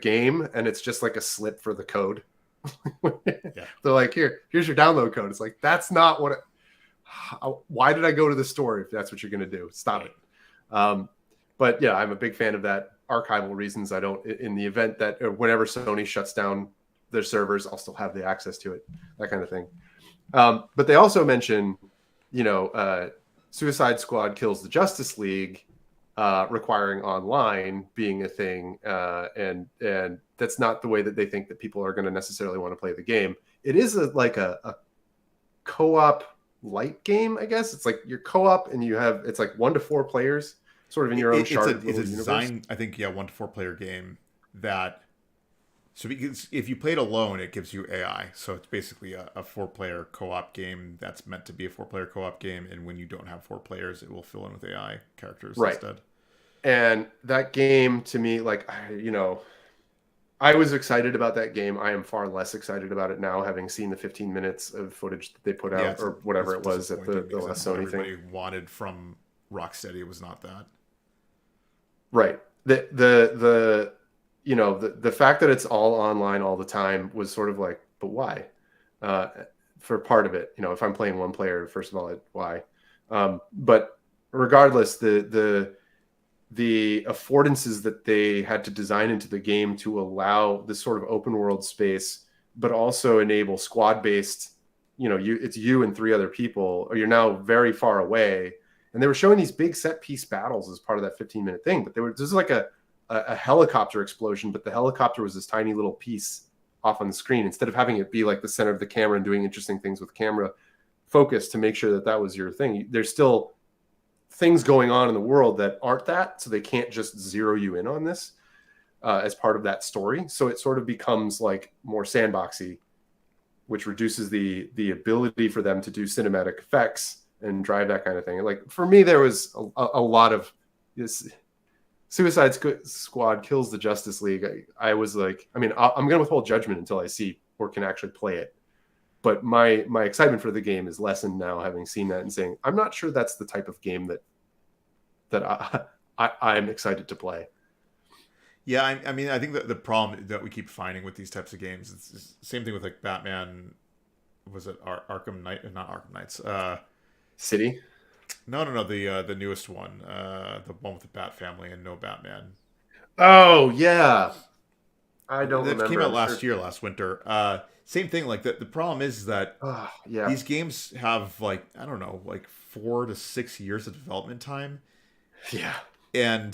game and it's just like a slip for the code. Yeah. They're like, here's your download code. It's like, that's not what. Why did I go to the store if that's what you're going to do? Stop it. But yeah, I'm a big fan of that. Archival reasons, I don't, in the event that whenever Sony shuts down their servers, I'll still have the access to it, that kind of thing. But they also mention, Suicide Squad Kills the Justice League, requiring online being a thing, and that's not the way that they think that people are going to necessarily want to play the game. It is like a co-op light game, I guess. It's like you're co-op and it's like 1 to 4 players, sort of in your own sharded it's a universe. design, I think, 1 to 4 player game that. So because if you played alone, it gives you AI. So it's basically a 4-player co-op game that's meant to be a 4-player co-op game. And when you don't have 4 players, it will fill in with AI characters instead. And that game, to me, like, I was excited about that game. I am far less excited about it now, having seen the 15 minutes of footage that they put out, or whatever it was at the last Sony thing. Everybody wanted from Rocksteady, it was not that. Right. The fact that it's all online all the time was sort of like, but why? For part of it, if I'm playing one player, first of all, why? But regardless, the affordances that they had to design into the game to allow this sort of open world space, but also enable squad based, it's you and 3 other people, or you're now very far away. And they were showing these big set piece battles as part of that 15-minute thing, but this is like a helicopter explosion, but the helicopter was this tiny little piece off on the screen, instead of having it be like the center of the camera and doing interesting things with camera focus to make sure that was your thing. There's still things going on in the world that aren't that, so they can't just zero you in on this as part of that story. So it sort of becomes like more sandboxy, which reduces the ability for them to do cinematic effects and drive that kind of thing. Like, for me, there was a lot of this. Suicide Squad Kills the Justice League. I was like, I'm going to withhold judgment until I see or can actually play it. But my excitement for the game is lessened now, having seen that and saying, I'm not sure that's the type of game that I'm excited to play. Yeah, I think that the problem that we keep finding with these types of games, it's the same thing with like Batman. Was it Arkham Knight? Not Arkham Knights. City. No, the newest one, the one with the Bat family and no Batman. Oh yeah, I don't remember. That came out last winter. Same thing. Like the problem is that these games have like 4 to 6 years of development time. Yeah, and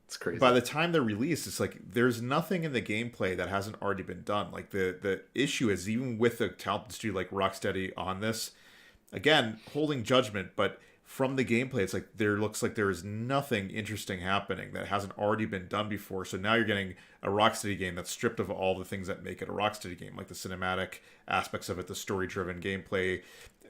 it's crazy. By the time they're released, it's like there's nothing in the gameplay that hasn't already been done. Like the issue is, even with a talented studio like Rocksteady on this, again, holding judgment, but from the gameplay, it's like there looks like there is nothing interesting happening that hasn't already been done before. So now you're getting a Rocksteady game that's stripped of all the things that make it a Rocksteady game, like the cinematic aspects of it, the story-driven gameplay.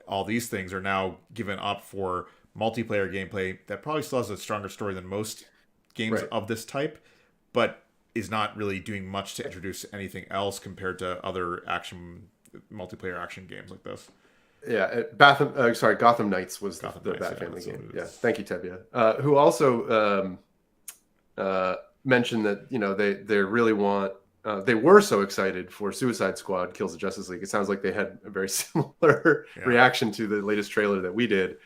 All these things are now given up for multiplayer gameplay that probably still has a stronger story than most games of this type, but is not really doing much to introduce anything else compared to other multiplayer action games like this. Yeah, Gotham Knights was the Bat Family game. Yeah, thank you, Tevye. Who also mentioned that they really want. They were so excited for Suicide Squad Kills the Justice League. It sounds like they had a very similar reaction to the latest trailer that we did,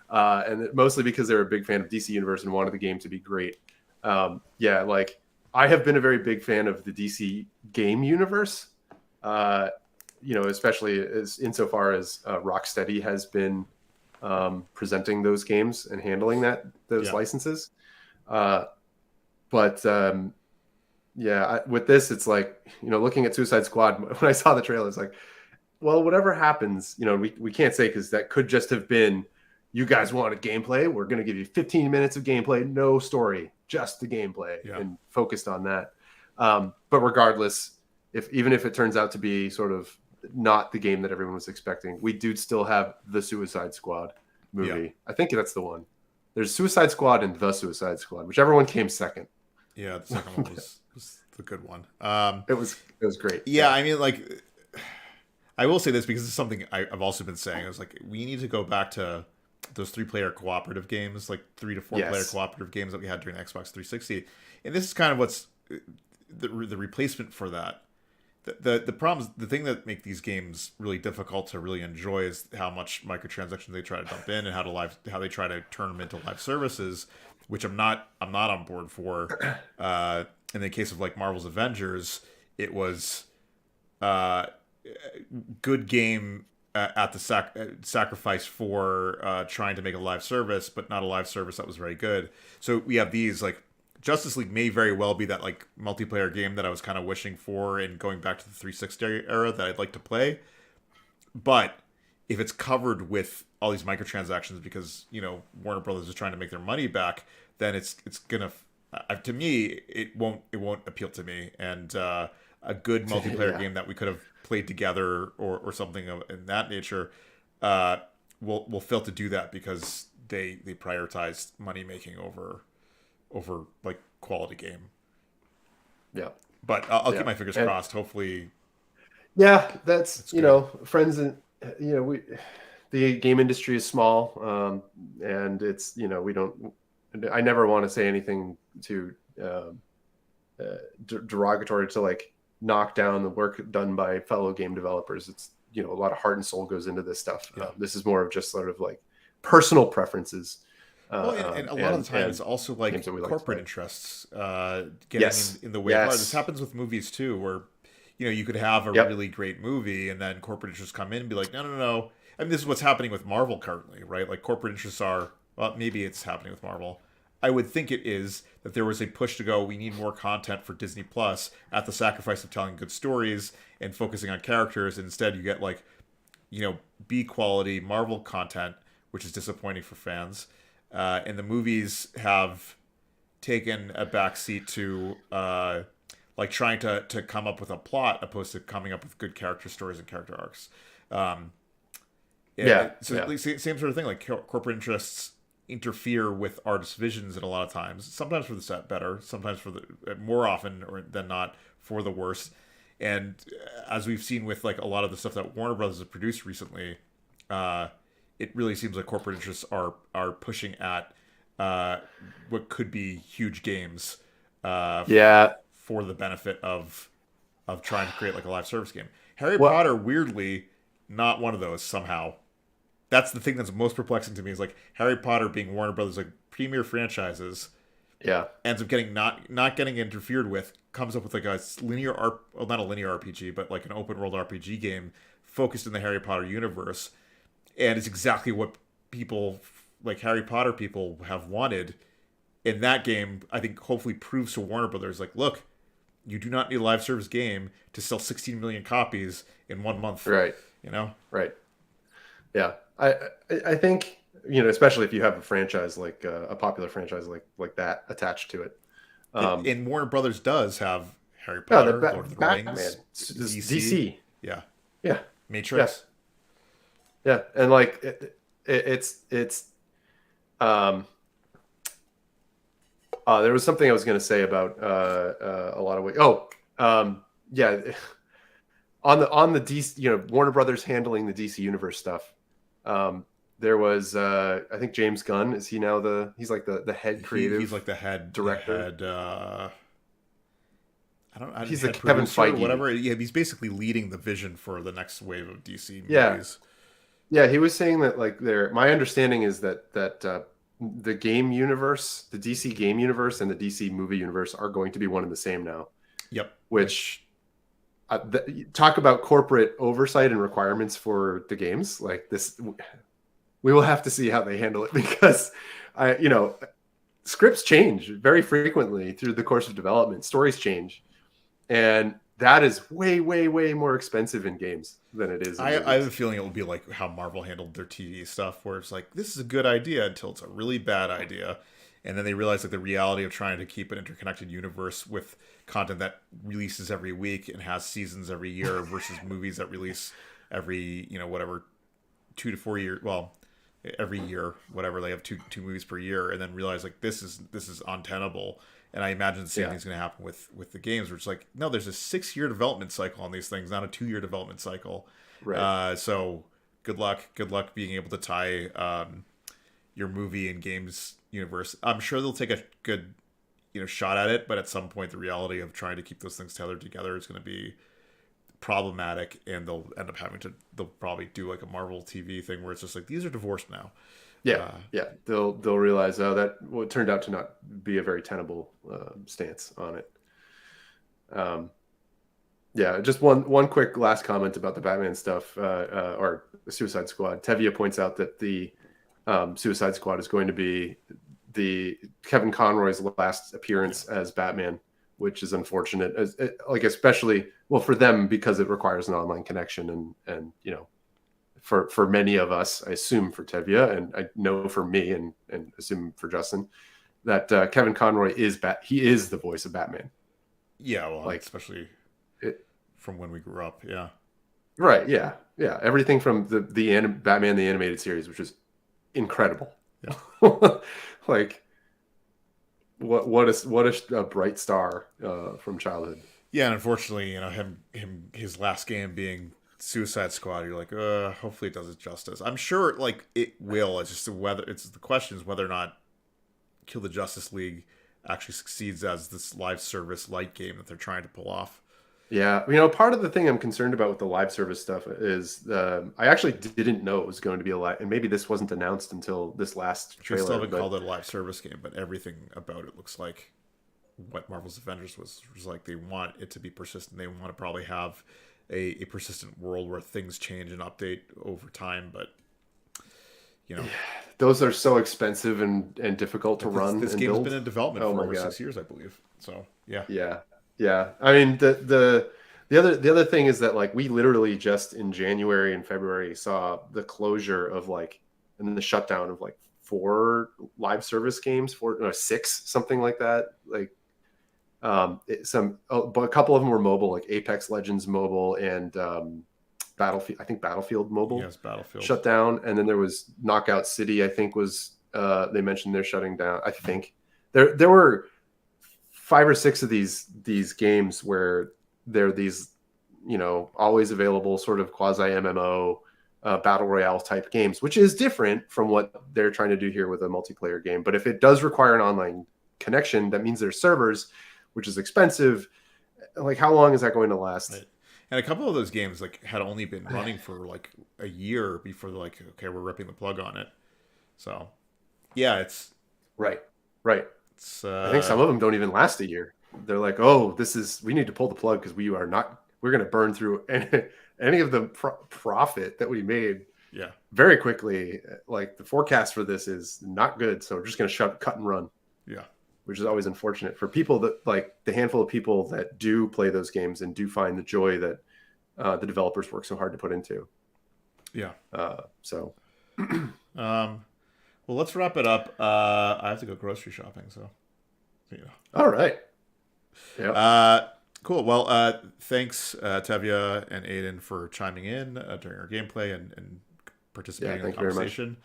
and mostly because they were a big fan of DC Universe and wanted the game to be great. Like I have been a very big fan of the DC game universe. Especially insofar as Rocksteady has been presenting those games and handling those licenses. With this, it's like, looking at Suicide Squad, when I saw the trailer, it's like, well, whatever happens, we can't say, because that could just have been, you guys wanted gameplay, we're going to give you 15 minutes of gameplay, no story, just the gameplay, and focused on that. But regardless, even if it turns out to be sort of not the game that everyone was expecting. We do still have the Suicide Squad movie. Yeah. I think that's the one. There's Suicide Squad and the Suicide Squad, whichever one came second. Yeah, the second one was the good one. It was great. Yeah, I mean, like, I will say this because it's something I've also been saying. I was like, we need to go back to those 3-player cooperative games, like 3 to 4-player cooperative games that we had during the Xbox 360. And this is kind of what's the replacement for that. The problems, the thing that make these games really difficult to really enjoy is how much microtransactions they try to dump in and how they try to turn them into live services, which I'm not on board for. In the case of like Marvel's Avengers, it was good game at the sacrifice for trying to make a live service, but not a live service that was very good. So we have these, like, Justice League may very well be that like multiplayer game that I was kind of wishing for and going back to the 360 era that I'd like to play. But if it's covered with all these microtransactions because, you know, Warner Brothers is trying to make their money back, then it's gonna, to me, it won't appeal to me. And a good multiplayer game that we could have played together or something in that nature will fail to do that because they prioritized money making over like quality game. Yeah, but I'll keep my fingers crossed. Hopefully, that's you know, friends, and you know, the game industry is small, and it's, you know, I never want to say anything too derogatory to like knock down the work done by fellow game developers. It's, you know, a lot of heart and soul goes into this stuff. This is more of just sort of like personal preferences. Well, and a lot of the time it's also like corporate interests getting in the way of art. This happens with movies too, where, you know, you could have a really great movie and then corporate interests come in and be like, no. I mean, this is what's happening with Marvel currently, right? Like corporate interests are, well, maybe it's happening with Marvel. I would think it is that there was a push to go, we need more content for Disney Plus at the sacrifice of telling good stories and focusing on characters. And instead you get like, you know, B quality Marvel content, which is disappointing for fans. And the movies have taken a backseat to like trying to come up with a plot opposed to coming up with good character stories and character arcs. Same sort of thing. Like corporate interests interfere with artists' visions, and a lot of times, sometimes for the better, sometimes for the more often than not for the worse. And as we've seen with like a lot of the stuff that Warner Brothers has produced recently, it really seems like corporate interests are pushing at what could be huge games for the benefit of trying to create like a live service game. Harry Potter, weirdly, not one of those somehow. That's the thing that's most perplexing to me, is like Harry Potter being Warner Brothers' like premier franchises, ends up getting not getting interfered with, comes up with like a not a linear RPG, but like an open world RPG game focused in the Harry Potter universe. And it's exactly what people like Harry Potter people have wanted. In that game, I think hopefully proves to Warner Brothers, like, look, you do not need a live service game to sell 16 million copies in 1 month. Right. You know? Right. Yeah. I think, you know, especially if you have a franchise like a popular franchise like that attached to it. And Warner Brothers does have Harry Potter, Lord of the Batman, Rings, DC. Yeah. Matrix. Yeah, and like it's there was something I was going to say about a lot of ways. On the DC, you know, Warner Brothers handling the DC Universe stuff. There was I think James Gunn, is he now he's like the head creative? He's like the head director. I don't know. He's like Kevin Feige, whatever. Yeah, he's basically leading the vision for the next wave of DC movies. Yeah, he was saying that like my understanding is that the game universe, the DC game universe and the DC movie universe are going to be one and the same now. Yep. Which talk about corporate oversight and requirements for the games like this. We will have to see how they handle it, because scripts change very frequently through the course of development. Stories change, and that is way, way, way more expensive in games than it is. I have a feeling it will be like how Marvel handled their TV stuff, where it's like, this is a good idea until it's a really bad idea. and then they realized like the reality of trying to keep an interconnected universe with content that releases every week and has seasons every year versus movies that release every, you know, whatever, 2 to 4 years. Well, every year, whatever, they have two movies per year, and then realize like this is untenable. And I imagine the same thing's going to happen with the games, where it's like, no, there's a 6-year development cycle on these things, not a 2-year development cycle. Right. So good luck being able to tie your movie and games universe. I'm sure they'll take a good, you know, shot at it, but at some point the reality of trying to keep those things tethered together is going to be problematic, and they'll end up they'll probably do like a Marvel TV thing where it's just like, these are divorced now. They'll realize that it turned out to not be a very tenable stance on it. Just one quick last comment about the Batman stuff, or the Suicide Squad. Tevye points out that the Suicide Squad is going to be the Kevin Conroy's last appearance as Batman, which is unfortunate, especially for them, because it requires an online connection, and you know, for many of us, I assume for Tevye, and I know for me, and assume for Justin, that Kevin Conroy is he is the voice of Batman. Yeah, well, especially from when we grew up. Yeah. Right. Yeah. Yeah. Everything from the Batman the animated series, which is incredible. Yeah. What a bright star from childhood. Yeah, and unfortunately, you know, his last game being Suicide Squad, you're like, hopefully it does it justice. I'm sure like it will. It's just the question is whether or not Kill the Justice League actually succeeds as this live service light game that they're trying to pull off. Yeah, you know, part of the thing I'm concerned about with the live service stuff is I actually didn't know it was going to be a live, and maybe this wasn't announced until this last trailer. They still haven't called it a live service game, but everything about it looks like what Marvel's Avengers was like. They want it to be persistent. They want to probably have a persistent world where things change and update over time, but you know, those are so expensive and difficult to run. This game's been in development for over 6 years, I believe. So yeah. I mean, the other thing is that like we literally just in January and February saw the closure of and then the shutdown of 4 live service games, 6, something like that. But a couple of them were mobile, like Apex Legends mobile and Battlefield. I think Battlefield mobile. Yes, Battlefield shut down, and then there was Knockout City. I think was they mentioned they're shutting down. I think there were 5 or 6 of these games where they're these, you know, always available sort of quasi MMO battle royale type games, which is different from what they're trying to do here with a multiplayer game. But if it does require an online connection, that means there's servers, which is expensive. How long is that going to last? Right. And a couple of those games had only been running for a year before they're like, okay, we're ripping the plug on it. So yeah, it's right. I think some of them don't even last a year. They're like, oh, we need to pull the plug because we're going to burn through any of the profit that we made very quickly. The forecast for this is not good. So we're just going to cut and run. Yeah. Which is always unfortunate for people that the handful of people that do play those games and do find the joy that the developers work so hard to put into. Yeah. Well, let's wrap it up. I have to go grocery shopping, so All right. Yeah. Cool. Well, thanks Tevye and Aiden for chiming in during our gameplay and participating in the conversation.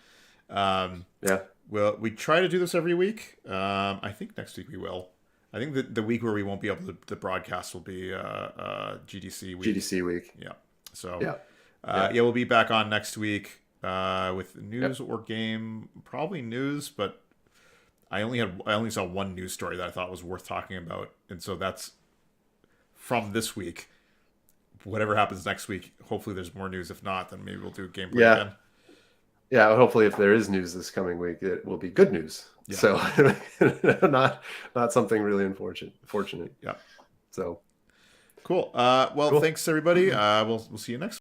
Well, we try to do this every week. I think next week we will. I think that the week where we won't be able to broadcast will be GDC week. GDC week. Yeah. So we'll be back on next week with news or game, probably news, but I only saw one news story that I thought was worth talking about, and so that's from this week. Whatever happens next week, hopefully there's more news. If not, then maybe we'll do a gameplay again. Yeah, hopefully if there is news this coming week, it will be good news. Yeah. So not something really unfortunate. Yeah. So cool. Thanks everybody. We'll see you next